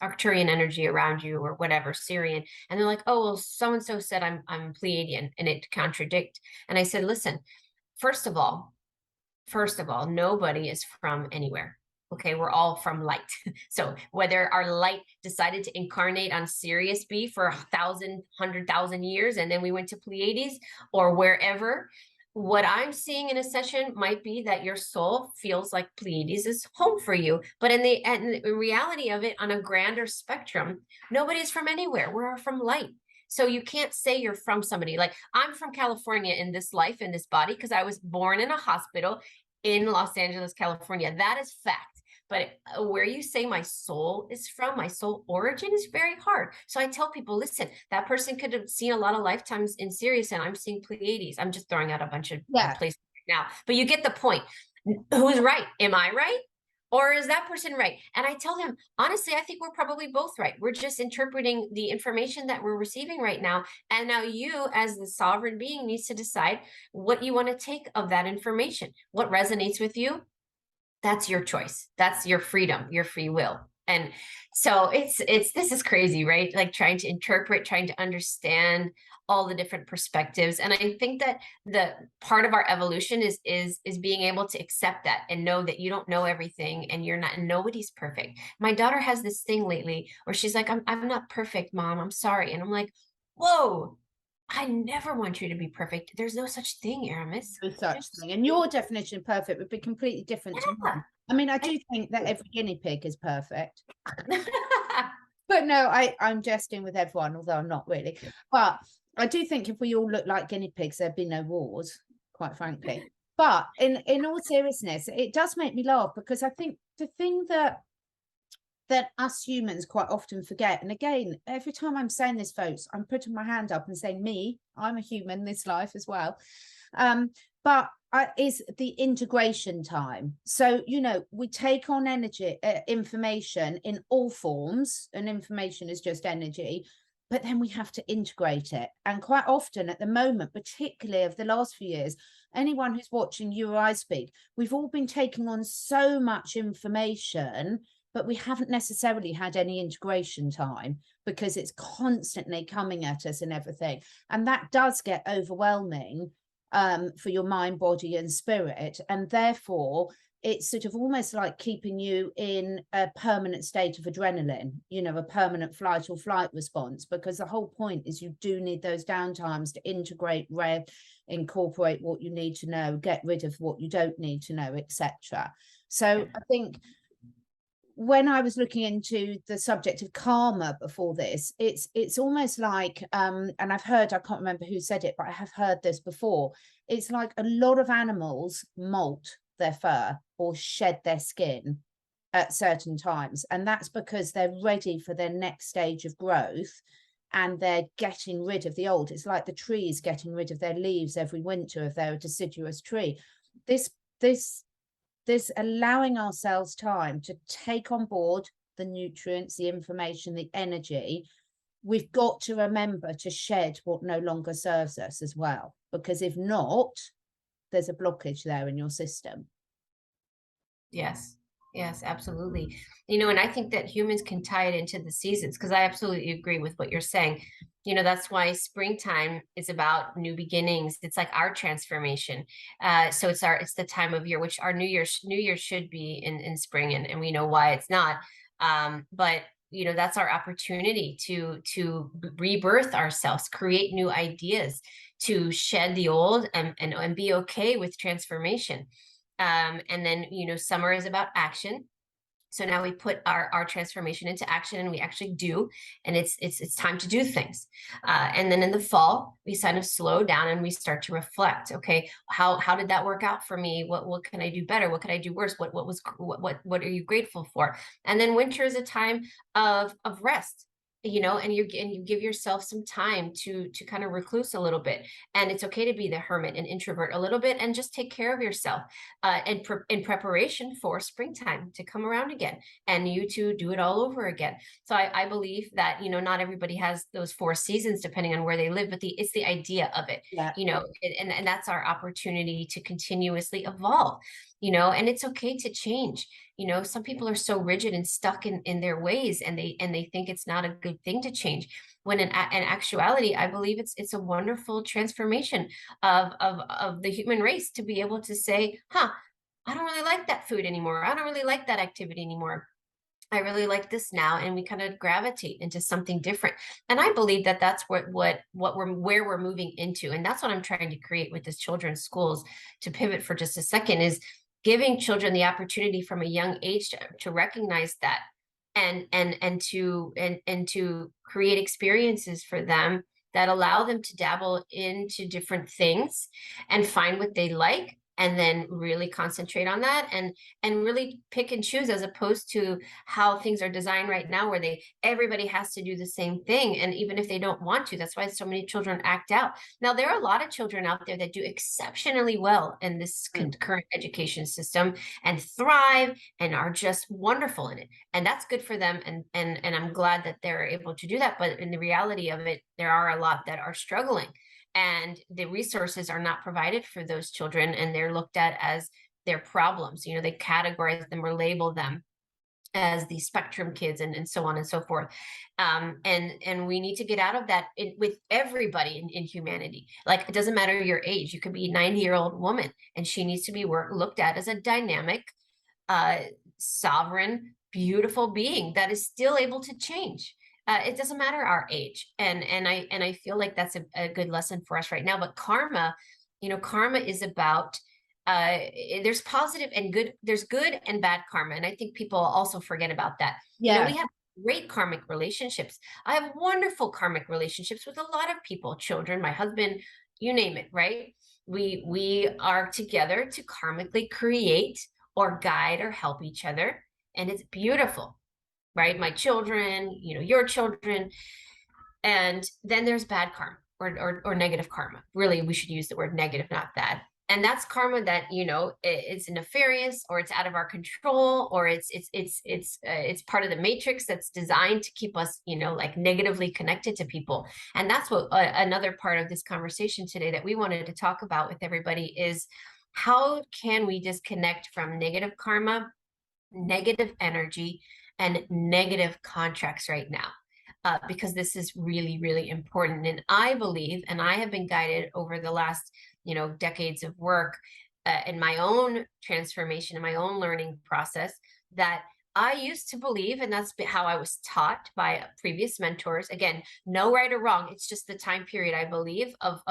Arcturian energy around you, or whatever, Syrian. And they're like, oh, well, so and so said I'm Pleiadian, and it contradict. And I said, listen, first of all, nobody is from anywhere. Okay, we're all from light. So whether our light decided to incarnate on Sirius B for 100,000 years, and then we went to Pleiades or wherever, what I'm seeing in a session might be that your soul feels like Pleiades is home for you. But in the reality of it, on a grander spectrum, nobody's from anywhere. We're from light. So you can't say you're from somebody. Like, I'm from California in this life, in this body, because I was born in a hospital in Los Angeles, California. That is fact. But where you say my soul is from, my soul origin, is very hard. So I tell people, listen, that person could have seen a lot of lifetimes in Sirius, and I'm seeing Pleiades. I'm just throwing out a bunch of Yeah, places right now. But you get the point. Who's right? Am I right? Or is that person right? And I tell them, honestly, I think we're probably both right. We're just interpreting the information that we're receiving right now. And now you, as the sovereign being, needs to decide what you want to take of that information. What resonates with you, that's your choice. That's your freedom, your free will. And so this is crazy, right? Like, trying to interpret, trying to understand all the different perspectives. And I think that the part of our evolution is being able to accept that and know that you don't know everything, and nobody's perfect. My daughter has this thing lately where she's like, I'm not perfect, mom. I'm sorry. And I'm like, whoa, I never want you to be perfect. There's no such thing, Aramis. no such thing. And your definition of perfect would be completely different to Yeah. mine. I mean, I do think that every guinea pig is perfect. But no, I'm jesting with everyone, although I'm not really. But I do think if we all look like guinea pigs, there'd be no wars, quite frankly. But in all seriousness, it does make me laugh, because I think the thing that us humans quite often forget, and again, every time I'm saying this, folks, I'm putting my hand up and saying, me, I'm a human this life as well. But is the integration time. So, we take on energy, information in all forms, and information is just energy, but then we have to integrate it. And quite often at the moment, particularly of the last few years, anyone who's watching you or I speak, we've all been taking on so much information, but we haven't necessarily had any integration time, because it's constantly coming at us and everything. And that does get overwhelming for your mind, body, and spirit. And therefore, it's sort of almost like keeping you in a permanent state of adrenaline, a permanent flight or flight response, because the whole point is you do need those downtimes to integrate, incorporate what you need to know, get rid of what you don't need to know, etc. So I think when I was looking into the subject of karma before this, it's almost like, and I've heard, I can't remember who said it, but I have heard this before. It's like a lot of animals molt their fur or shed their skin at certain times, and that's because they're ready for their next stage of growth, and they're getting rid of the old. It's like the trees getting rid of their leaves every winter if they're a deciduous tree. This allowing ourselves time to take on board the nutrients, the information, the energy, we've got to remember to shed what no longer serves us as well, because if not, there's a blockage there in your system. Yes. Yes, absolutely. And I think that humans can tie it into the seasons, because I absolutely agree with what you're saying. That's why springtime is about new beginnings. It's like our transformation. So it's the time of year, which our New Year should be in spring, and we know why it's not. But that's our opportunity to rebirth ourselves, create new ideas, to shed the old, and be okay with transformation. And then, summer is about action. So now we put our transformation into action, and we actually do, and it's time to do things. And then in the fall, we kind of slow down and we start to reflect. Okay, how did that work out for me? What can I do better? What can I do worse? What are you grateful for? And then winter is a time of rest. and you give yourself some time to kind of recluse a little bit, and it's okay to be the hermit and introvert a little bit and just take care of yourself, in preparation for springtime to come around again, and you to do it all over again. So I believe that, not everybody has those 4 seasons depending on where they live, but it's the idea of it, Yeah. and that's our opportunity to continuously evolve, and it's okay to change. Some people are so rigid and stuck in their ways, and they think it's not a good thing to change, when in actuality, I believe it's a wonderful transformation of the human race to be able to say, I don't really like that food anymore, I don't really like that activity anymore, I really like this now, and we kind of gravitate into something different. And I believe that that's what we're where we're moving into, and that's what I'm trying to create with this children's schools. To pivot for just a second, is giving children the opportunity from a young age to recognize that, and to create experiences for them that allow them to dabble into different things and find what they like, and then really concentrate on that, and really pick and choose, as opposed to how things are designed right now, where everybody has to do the same thing, and even if they don't want to, that's why so many children act out. Now, there are a lot of children out there that do exceptionally well in this Mm. current education system, and thrive, and are just wonderful in it, and that's good for them, and I'm glad that they're able to do that. But in the reality of it, there are a lot that are struggling, and the resources are not provided for those children, and they're looked at as their problems. They categorize them or label them as the spectrum kids, and so on and so forth. And we need to get out of that, with everybody in humanity. Like, it doesn't matter your age, you could be a 90-year-old woman, and she needs to be looked at as a dynamic, uh, sovereign, beautiful being that is still able to change. It doesn't matter our age, and I feel like that's a good lesson for us right now. But karma is about, there's positive and good, there's good and bad karma, and I think people also forget about that. We Yeah. have great karmic relationships. I have wonderful karmic relationships with a lot of people, children, my husband, you name it, right? We are together to karmically create or guide or help each other, and it's beautiful, right? My children, your children. And then there's bad karma, or negative karma. Really, we should use the word negative, not bad. And that's karma that, it's nefarious, or it's out of our control, or it's part of the matrix that's designed to keep us, like, negatively connected to people. And that's what, another part of this conversation today that we wanted to talk about with everybody is, how can we disconnect from negative karma, negative energy, and negative contracts right now? Because this is really, really important. And I believe, and I have been guided over the last, decades of work, in my own transformation, in my own learning process, that I used to believe, and that's how I was taught by previous mentors. Again, no right or wrong. It's just the time period, I believe, of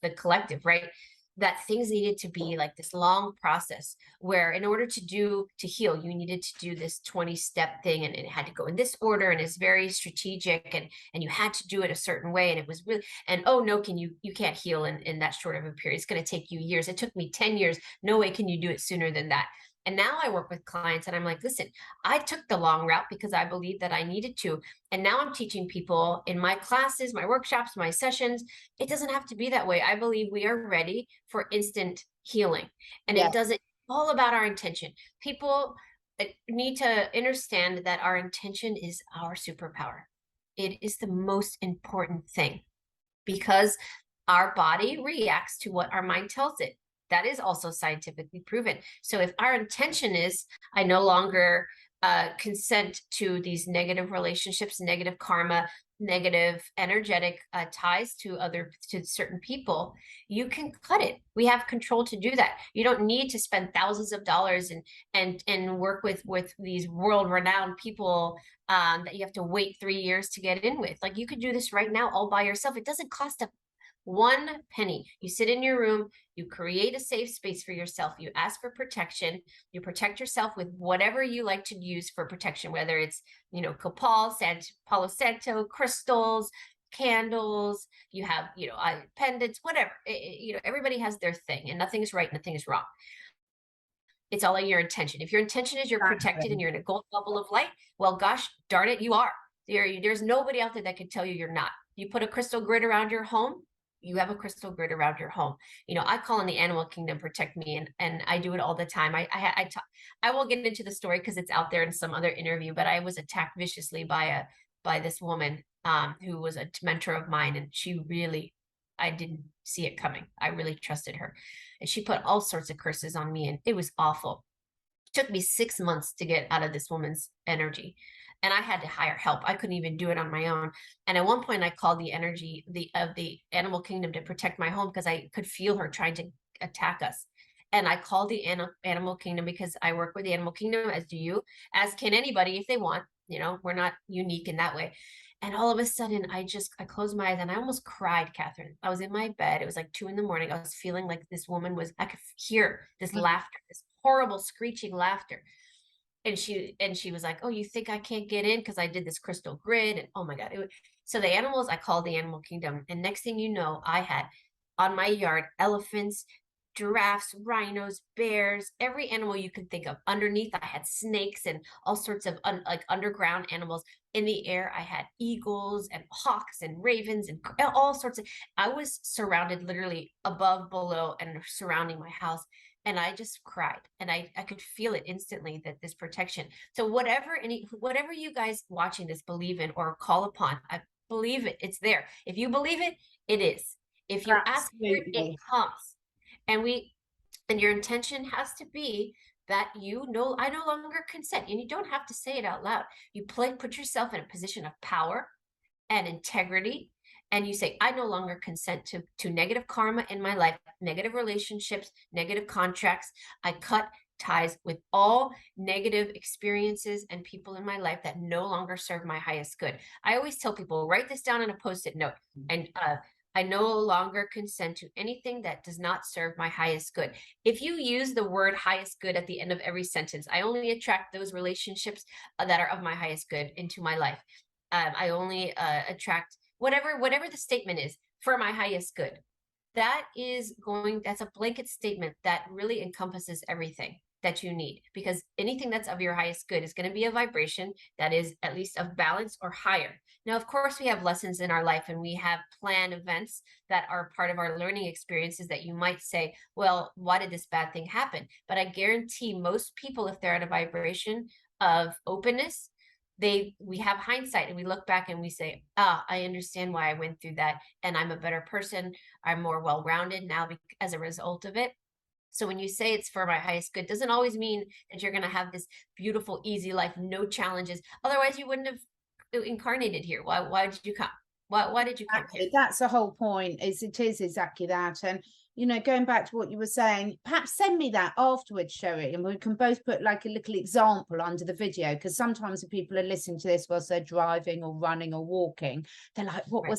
the collective, right? That things needed to be like this long process, where in order to heal, you needed to do this 20-step thing, and it had to go in this order, and it's very strategic, and you had to do it a certain way, and it was really, and oh no, you can't heal in that short of a period, it's going to take you years, it took me 10 years, no way can you do it sooner than that. And now I work with clients, and I'm like, listen, I took the long route because I believed that I needed to, and now I'm teaching people in my classes, my workshops, my sessions, it doesn't have to be that way. I believe we are ready for instant healing, and Yeah. it doesn't, all about our intention. People, need to understand that our intention is our superpower. It is the most important thing, because our body reacts to what our mind tells it. That is also scientifically proven. So if our intention is, I no longer, consent to these negative relationships, negative karma, negative energetic, ties to certain people, you can cut it. We have control to do that. You don't need to spend thousands of dollars and work with these world renowned people, that you have to wait 3 years to get in with. Like, you could do this right now all by yourself. It doesn't cost a one penny. You sit in your room, you create a safe space for yourself, you ask for protection, you protect yourself with whatever you like to use for protection, whether it's, copal, palo santo, crystals, candles, you have, pendants, whatever. Everybody has their thing, and nothing is right, nothing is wrong. It's all in your intention. If your intention is you're protected and Exactly. you're in a gold bubble of light, well, gosh darn it, you are. There's nobody out there that can tell you you're not. You put a crystal grid around your home, you have a crystal grid around your home. I call on the animal kingdom protect me, and I do it all the time. I will get into the story because it's out there in some other interview, but I was attacked viciously by this woman who was a mentor of mine, and I didn't see it coming. I really trusted her, and she put all sorts of curses on me, and it was awful. It took me 6 months to get out of this woman's energy, and I had to hire help. I couldn't even do it on my own. And at one point I called the energy of the animal kingdom to protect my home because I could feel her trying to attack us. And I called the animal kingdom because I work with the animal kingdom, as do you, as can anybody if they want. We're not unique in that way. And all of a sudden I closed my eyes and I almost cried, Catherine. I was in my bed. It was like 2 a.m. I was feeling like this woman I could hear this laughter, this horrible screeching laughter. And she was like, oh, you think I can't get in because I did this crystal grid? And oh my God. So the animals, I called the animal kingdom. And next thing you know, I had on my yard elephants, giraffes, rhinos, bears, every animal you could think of. Underneath, I had snakes and all sorts of like underground animals. In the air, I had eagles and hawks and ravens and all sorts of. I was surrounded literally above, below, and surrounding my house. And I just cried, and I could feel it instantly, that this protection. So whatever you guys watching this believe in or call upon, I believe it. It's there. If you believe it, it is. If you ask for it, it comes. And your intention has to be that I no longer consent. And you don't have to say it out loud. You put yourself in a position of power and integrity, and you say, I no longer consent to negative karma in my life, negative relationships, negative contracts. I cut ties with all negative experiences and people in my life that no longer serve my highest good. I always tell people, write this down on a Post-it note. And I no longer consent to anything that does not serve my highest good. If you use the word highest good at the end of every sentence, I only attract those relationships that are of my highest good into my life. I only attract whatever the statement is for my highest good. That's a blanket statement that really encompasses everything that you need, because anything that's of your highest good is going to be a vibration that is at least of balance or higher. Now, of course, we have lessons in our life and we have planned events that are part of our learning experiences that you might say, well, why did this bad thing happen? But I guarantee most people, if they're at a vibration of openness, we have hindsight and we look back and we say, I understand why I went through that, and I'm a better person. I'm more well-rounded now as a result of it. So when you say it's for my highest good, doesn't always mean that you're going to have this beautiful, easy life, no challenges. Otherwise, you wouldn't have incarnated here. Why did you come? Why did you come here? That's the whole point. It is exactly that. And going back to what you were saying, perhaps send me that afterwards, Sherry, and we can both put like a little example under the video, because sometimes if people are listening to this whilst they're driving or running or walking, they're like, what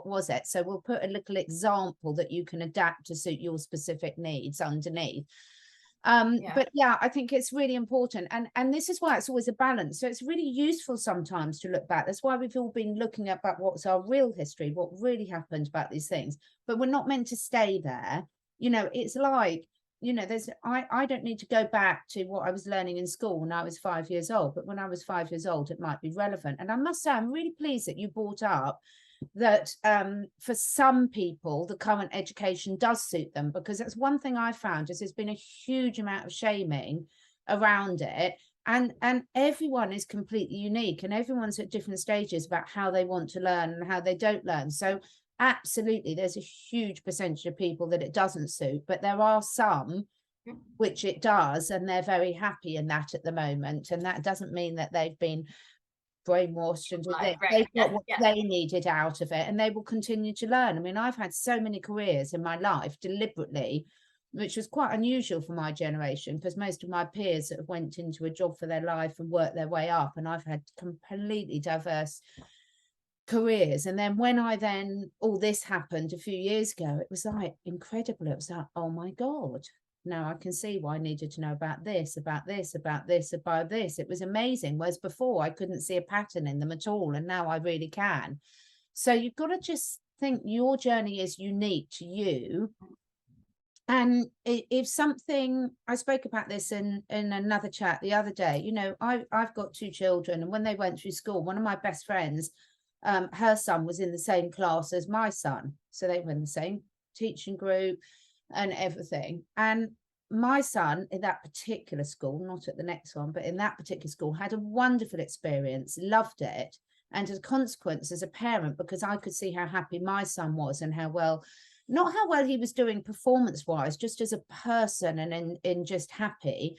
was it? So we'll put a little example that you can adapt to suit your specific needs underneath. But yeah, I think it's really important, and this is why it's always a balance. So it's really useful sometimes to look back. That's why we've all been looking at about what's our real history, what really happened about these things, but we're not meant to stay there. It's like, I don't need to go back to what I was learning in school when I was 5 years old, but when I was 5 years old it might be relevant. And I must say, I'm really pleased that you brought up that for some people the current education does suit them, because that's one thing I found is there's been a huge amount of shaming around it, and everyone is completely unique and everyone's at different stages about how they want to learn and how they don't learn. So absolutely, there's a huge percentage of people that it doesn't suit, but there are some which it does, and they're very happy in that at the moment. And that doesn't mean that they've been brainwashed and they've got what they needed out of it, and they will continue to learn. I mean, I've had so many careers in my life deliberately, which was quite unusual for my generation, because most of my peers that have went into a job for their life and worked their way up, and I've had completely diverse careers. And then when all this happened a few years ago, it was like incredible. It was like, oh my God, now I can see why I needed to know about this, about this, about this, about this. It was amazing. Whereas before I couldn't see a pattern in them at all. And now I really can. So you've got to just think your journey is unique to you. And if something, I spoke about this in another chat the other day, I've got two children, and when they went through school, one of my best friends, her son was in the same class as my son. So they were in the same teaching group and everything. And my son in that particular school, not at the next one, but in that particular school, had a wonderful experience, loved it. And as a consequence, as a parent, because I could see how happy my son was and how well, not how well he was doing performance wise, just as a person and in just happy.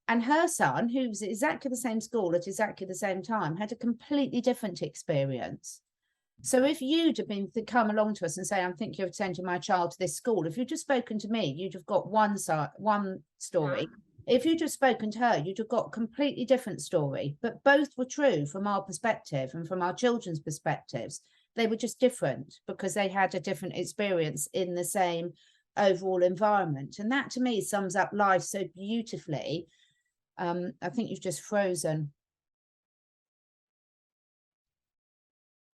And her son, who was at exactly the same school at exactly the same time, had a completely different experience. So if you'd have been to come along to us and say, I'm thinking of sending my child to this school, if you'd just spoken to me, you'd have got one story. If you'd just spoken to her, you'd have got a completely different story. But both were true from our perspective and from our children's perspectives. They were just different because they had a different experience in the same overall environment. And that to me sums up life so beautifully. I think you've just frozen.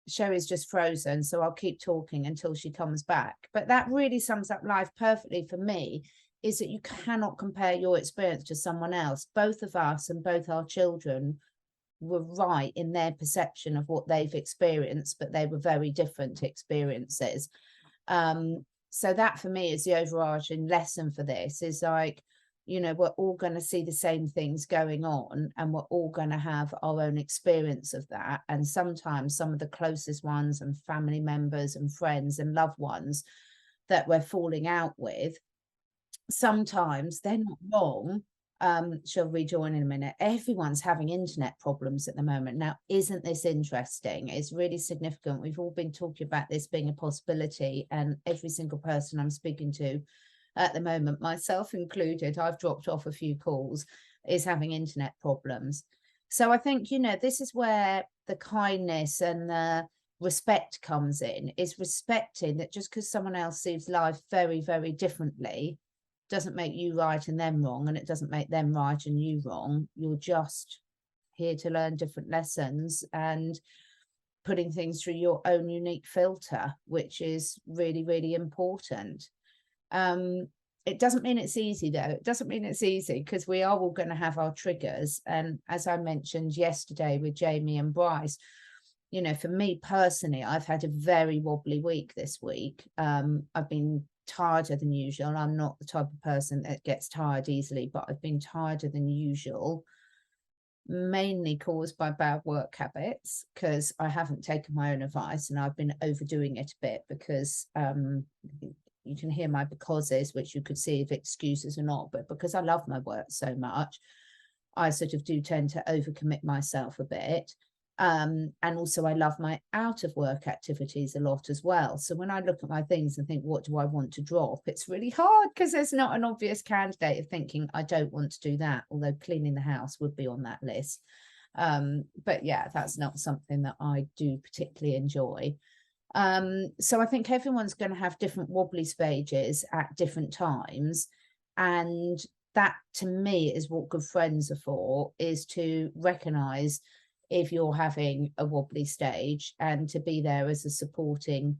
Sherry's just frozen, so I'll keep talking until she comes back. But that really sums up life perfectly for me, is that you cannot compare your experience to someone else. Both of us and both our children were right in their perception of what they've experienced, but they were very different experiences. So that for me is the overarching lesson for this, is like, we're all going to see the same things going on, and we're all going to have our own experience of that. And sometimes some of the closest ones and family members and friends and loved ones that we're falling out with, sometimes they're not wrong. She'll rejoin in a minute. Everyone's having internet problems at the moment. Now, isn't this interesting? It's really significant. We've all been talking about this being a possibility, and every single person I'm speaking to at the moment, myself included, I've dropped off a few calls, is having internet problems. So I think, this is where the kindness and the respect comes in, is respecting that just because someone else sees life very, very differently doesn't make you right and them wrong, and it doesn't make them right and you wrong. You're just here to learn different lessons and putting things through your own unique filter, which is really, really important. It doesn't mean it's easy, though. It doesn't mean it's easy, because we are all going to have our triggers. And as I mentioned yesterday with Jamie and Bryce, for me personally, I've had a very wobbly week this week. I've been tireder than usual. I'm not the type of person that gets tired easily, but I've been tireder than usual, mainly caused by bad work habits, because I haven't taken my own advice and I've been overdoing it a bit, because you can hear my becauses, which you could see if excuses or not, but because I love my work so much, I sort of do tend to overcommit myself a bit. And also I love my out of work activities a lot as well. So when I look at my things and think, what do I want to drop? It's really hard, because there's not an obvious candidate of thinking, I don't want to do that, although cleaning the house would be on that list. But yeah, that's not something that I do particularly enjoy. So I think everyone's going to have different wobbly stages at different times. And that to me is what good friends are for, is to recognize if you're having a wobbly stage and to be there as a supporting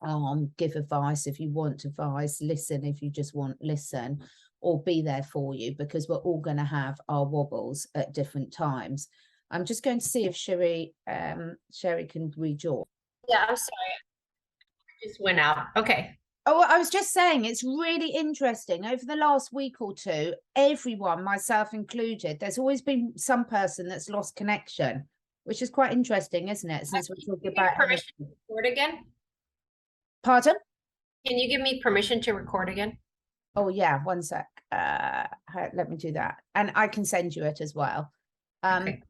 arm, give advice if you want advice, listen if you just want listen, or be there for you, because we're all going to have our wobbles at different times. I'm just going to see if Sherry can rejoin. Yeah, I'm sorry. I just went out. Okay. Oh, I was just saying, it's really interesting. Over the last week or two, everyone, myself included, there's always been some person that's lost connection, which is quite interesting, isn't it? Since we're talking about permission to record again. Pardon? Can you give me permission to record again? Oh yeah, one sec. Let me do that, and I can send you it as well. Okay.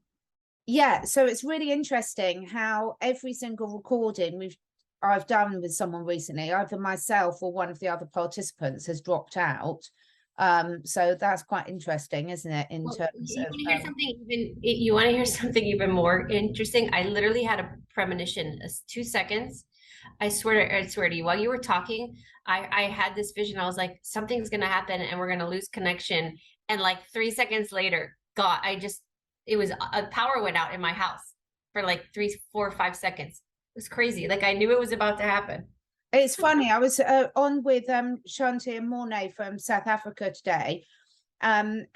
Yeah, so it's really interesting how every single recording I've done with someone recently, either myself or one of the other participants has dropped out. So that's quite interesting, isn't it? In terms you of want to hear something you want to hear something even more interesting? I literally had a premonition, 2 seconds. I swear to you, while you were talking, I had this vision. I was like, something's gonna happen and we're gonna lose connection. And like 3 seconds later, God, it was a power went out in my house for like 3, 4, 5 seconds. It was crazy. Like I knew it was about to happen. It's funny. I was on with Shanti and Mornay from South Africa today, and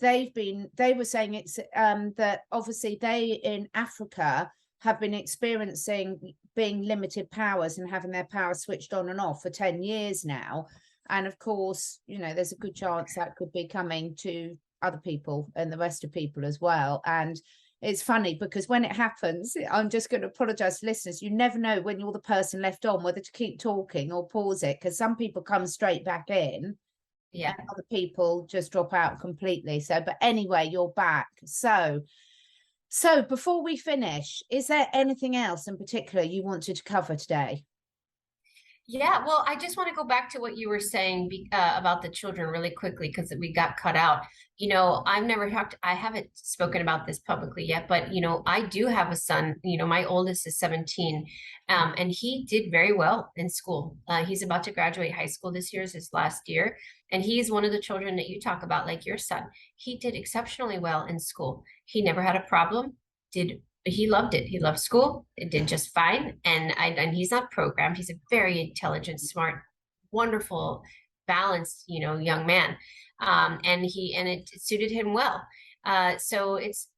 they were saying it's that obviously they in Africa have been experiencing being limited powers and having their power switched on and off for 10 years now. And of course, you know, there's a good chance that could be coming to other people and the rest of people as well. And it's funny because when it happens, I'm just going to apologize to listeners. You never know when you're the person left on whether to keep talking or pause it, because some people come straight back in, Yeah. and other people just drop out completely. So, but anyway, you're back. So before we finish, is there anything else in particular you wanted to cover today? Yeah, well, I just want to go back to what you were saying about the children really quickly because we got cut out. I haven't spoken about this publicly yet, but I do have a son. My oldest is 17, and he did very well in school. He's about to graduate high school this year, is his last year, and he's one of the children that you talk about, like your son. He did exceptionally well in school. He never had a problem. Did He loved it. He loved school. It did just fine. And he's not programmed. He's a very intelligent, smart, wonderful, balanced, young man. And it suited him well. So it's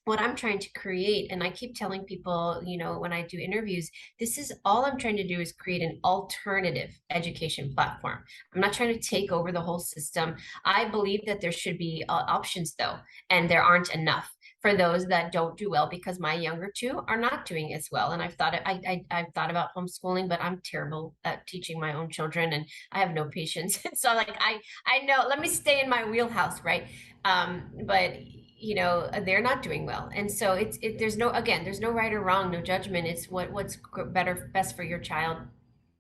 what I'm trying to create. And I keep telling people, when I do interviews, this is all I'm trying to do is create an alternative education platform. I'm not trying to take over the whole system. I believe that there should be options though, and there aren't enough for those that don't do well, because my younger two are not doing as well. And I've thought about homeschooling, but I'm terrible at teaching my own children, and I have no patience. So like I know, let me stay in my wheelhouse, right? But they're not doing well, and so there's no right or wrong, no judgment. It's what's best for your child.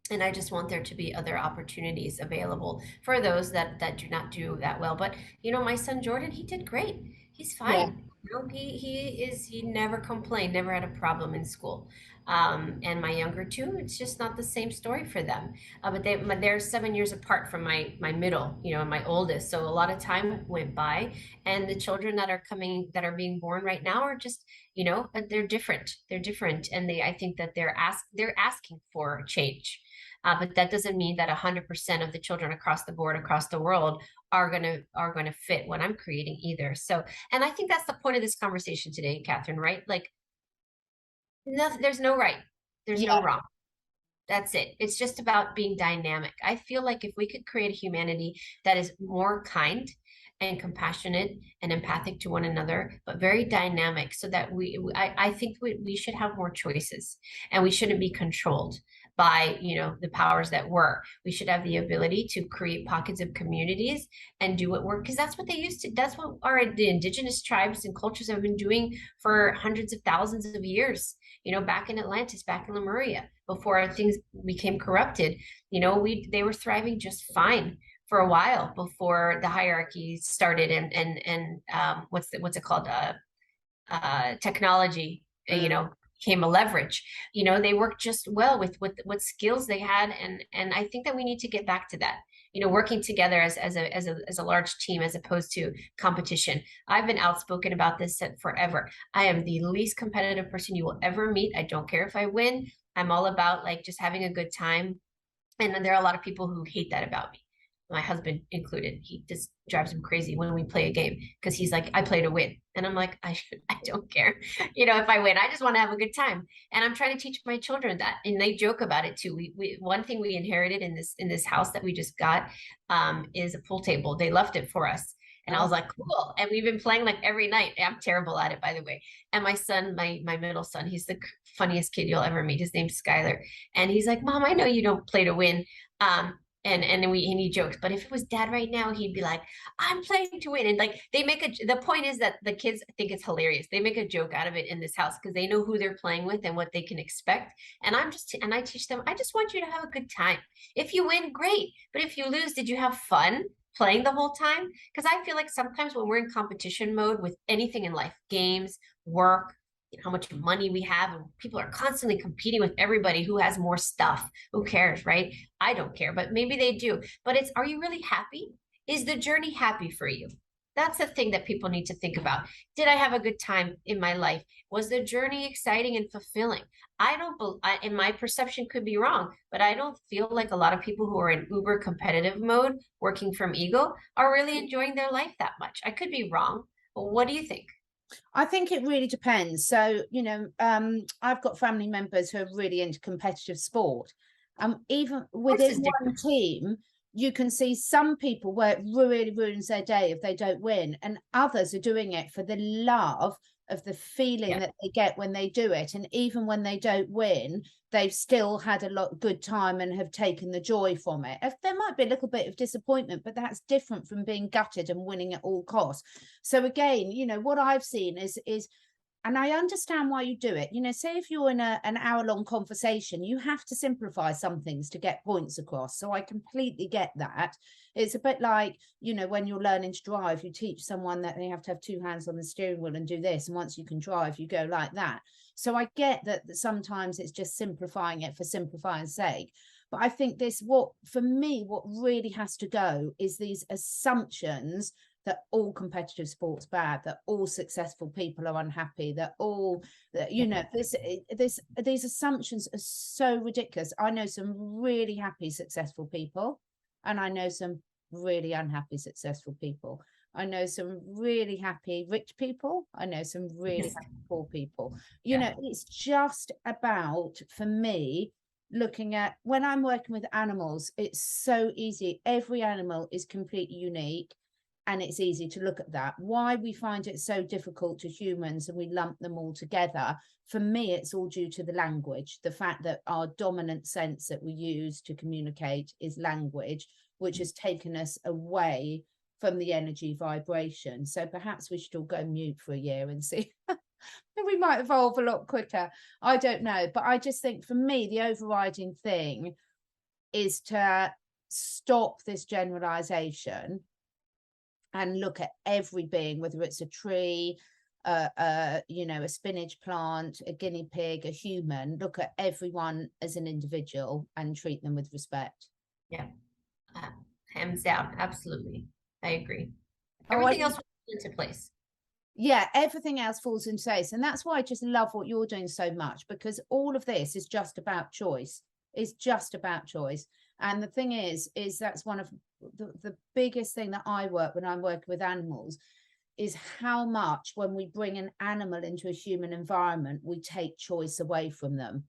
And I just want there to be other opportunities available for those that do not do that well. But my son Jordan, he did great. He's Yeah. fine. He never complained, never had a problem in school. And my younger two, it's just not the same story for them. But they're 7 years apart from my middle, and my oldest. So a lot of time went by, and the children that are being born right now are just, they're different. They're different, and I think that they're asking for change. But that doesn't mean that 100% of the children across the board, across the world, are gonna fit what I'm creating either. So, and I think that's the point of this conversation today, Catherine. Right? Like, there's no right, there's no Yeah. wrong. That's it. It's just about being dynamic. I feel like if we could create a humanity that is more kind and compassionate and empathic to one another, but very dynamic, so that I think we should have more choices, and we shouldn't be controlled by the powers that were. We should have the ability to create pockets of communities and do what work, because that's what they used to. That's what the indigenous tribes and cultures have been doing for hundreds of thousands of years. Back in Atlantis, back in Lemuria, before things became corrupted, they were thriving just fine for a while before the hierarchy started, and what's it called, technology, became a leverage. They worked just well with what skills they had, and I think that we need to get back to that. Working together as a large team, as opposed to competition. I've been outspoken about this forever. I am the least competitive person you will ever meet. I don't care if I win. I'm all about like just having a good time. And then there are a lot of people who hate that about me, my husband included. He just drives him crazy when we play a game, because he's like, I play to win. And I'm like, I don't care. If I win, I just want to have a good time. And I'm trying to teach my children that. And they joke about it too. We one thing we inherited in this house that we just got is a pool table. They left it for us. And I was like, cool. And we've been playing like every night. I'm terrible at it, by the way. And my son, my middle son, he's the funniest kid you'll ever meet. His name's Skylar. And he's like, Mom, I know you don't play to win. And he jokes, but if it was dad right now, he'd be like, I'm playing to win. And like the point is that the kids think it's hilarious. They make a joke out of it in this house because they know who they're playing with and what they can expect. And I teach them, I just want you to have a good time. If you win, great. But if you lose, did you have fun playing the whole time? Because I feel like sometimes when we're in competition mode with anything in life, games, work, how much money we have, and people are constantly competing with everybody who has more stuff. Who cares, right? I don't care, but maybe they do. But are you really happy? Is the journey happy for you? That's the thing that people need to think about. Did I have a good time in my life? Was the journey exciting and fulfilling? I don't, in my perception could be wrong, but I don't feel like a lot of people who are in uber competitive mode, working from ego, are really enjoying their life that much. I could be wrong, but what do you think? I think it really depends. So, I've got family members who are really into competitive sport. Even Course within is one different. team, you can see some people where it really ruins their day if they don't win, and others are doing it for the love of the feeling Yeah. that they get when they do it. And even when they don't win, they've still had a lot good time and have taken the joy from it. There might be a little bit of disappointment, but that's different from being gutted and winning at all costs. So again, what I've seen is and I understand why you do it. Say if you're in an hour-long conversation, you have to simplify some things to get points across. So I completely get that. It's a bit like, when you're learning to drive, you teach someone that they have to have two hands on the steering wheel and do this. And once you can drive, you go like that. So I get that sometimes it's just simplifying it for simplifying's sake. But I think for me, what really has to go is these assumptions that all competitive sports bad, that all successful people are unhappy, that all that these assumptions are so ridiculous. I know some really happy successful people, and I know some really unhappy successful people. I know some really happy rich people. I know some really Yes. happy poor people. Yeah. It's just about, for me, looking at when I'm working with animals, it's so easy. Every animal is completely unique, and it's easy to look at that. Why we find it so difficult to humans and we lump them all together, for me, it's all due to the language, the fact that our dominant sense that we use to communicate is language, which has taken us away from the energy vibration. So perhaps we should all go mute for a year and see. We might evolve a lot quicker. I don't know. But I just think for me, the overriding thing is to stop this generalization and look at every being, whether it's a tree, a spinach plant, a guinea pig, a human. Look at everyone as an individual and treat them with respect. Yeah. Uh, Hands down. Absolutely. I agree. Oh, Everything else will fall into place. yeah, everything else falls into place. And that's why I just love what you're doing so much, because all of this is just about choice. It's just about choice. And the thing is that's one of the biggest thing that I work when I'm working with animals is how much when we bring an animal into a human environment, we take choice away from them.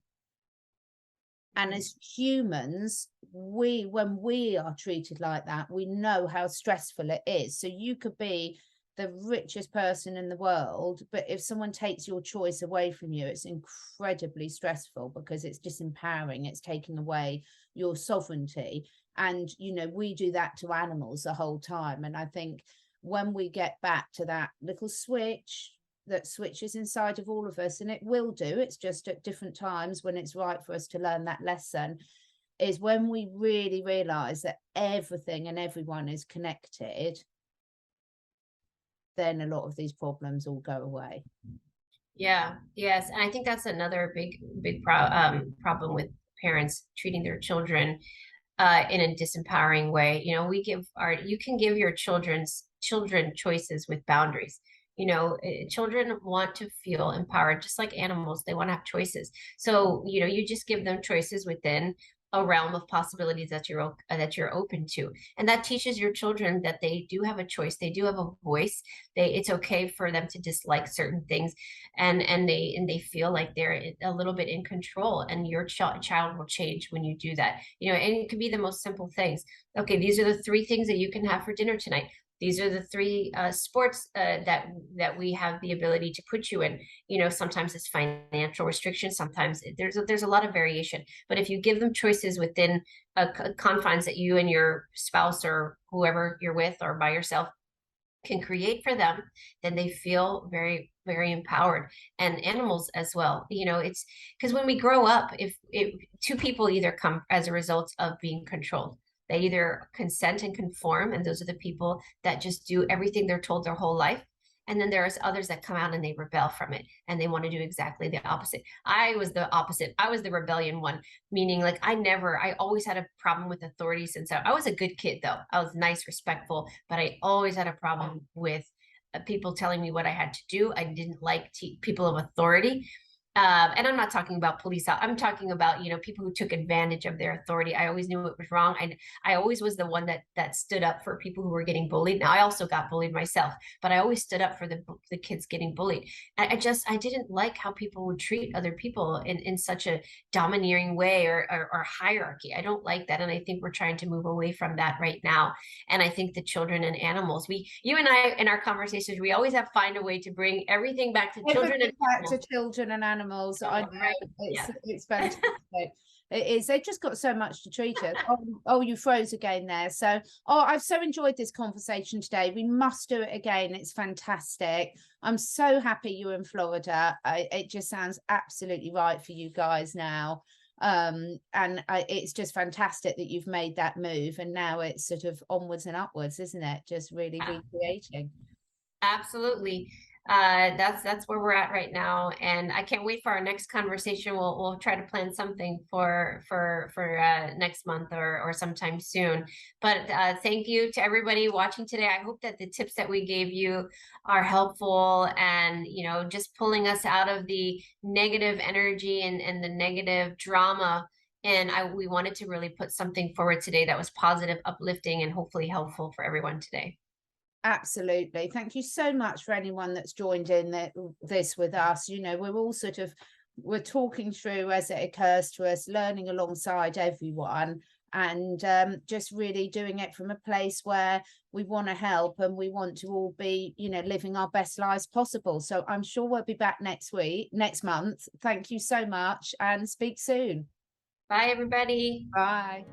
And as humans, when we are treated like that, we know how stressful it is. So you could be the richest person in the world, but if someone takes your choice away from you, it's incredibly stressful because it's disempowering, it's taking away your sovereignty. And we do that to animals the whole time. And I think when we get back to that little switch that switches inside of all of us, and it will do, it's just at different times when it's right for us to learn that lesson, is when we really realize that everything and everyone is connected, then a lot of these problems all go away. Yeah, yes. And I think that's another big problem with parents treating their children in a disempowering way. You can give your children choices with boundaries. Children want to feel empowered, just like animals. They want to have choices. So, you just give them choices within a realm of possibilities that you're open to, and that teaches your children that they do have a choice. They do have a voice. It's okay for them to dislike certain things, and they feel like they're a little bit in control. And your child will change when you do that. And it could be the most simple things. Okay, these are the three things that you can have for dinner tonight. These are the three sports that we have the ability to put you in. Sometimes it's financial restrictions. Sometimes there's a lot of variation. But if you give them choices within confines that you and your spouse or whoever you're with or by yourself can create for them, then they feel very, very empowered. And animals as well. It's because when we grow up, if two people either come as a result of being controlled, they either consent and conform, and those are the people that just do everything they're told their whole life, And then there's others that come out and they rebel from it and they want to do exactly the opposite. I was the opposite. I was the rebellion one, meaning like I always had a problem with authority since I was a good kid though. I was nice, respectful, but I always had a problem with people telling me what I had to do. I didn't like people of authority. And I'm not talking about police. I'm talking about, people who took advantage of their authority. I always knew it was wrong. I always was the one that stood up for people who were getting bullied. Now I also got bullied myself, but I always stood up for the kids getting bullied. I didn't like how people would treat other people in such a domineering way or hierarchy. I don't like that. And I think we're trying to move away from that right now. And I think the children and animals, you and I, in our conversations, we always have find a way to bring everything back to children and back to children and animals. I know, right. it's fantastic. It is. They've just got so much to treat us. Oh, you froze again there. So, I've so enjoyed this conversation today. We must do it again. It's fantastic. I'm so happy you're in Florida. It just sounds absolutely right for you guys now. It's just fantastic that you've made that move, and now it's sort of onwards and upwards, isn't it? Just really recreating. Absolutely. That's where we're at right now, and I can't wait for our next conversation. We'll try to plan something for next month or sometime soon. But thank you to everybody watching today. I hope that the tips that we gave you are helpful, and just pulling us out of the negative energy and the negative drama. And we wanted to really put something forward today that was positive, uplifting, and hopefully helpful for everyone today. Absolutely. Thank you so much for anyone that's joined in this with us. We're all we're talking through as it occurs to us, learning alongside everyone, and just really doing it from a place where we want to help and we want to all be, living our best lives possible. So I'm sure we'll be back next month. Thank you so much, and speak soon. Bye, everybody. Bye.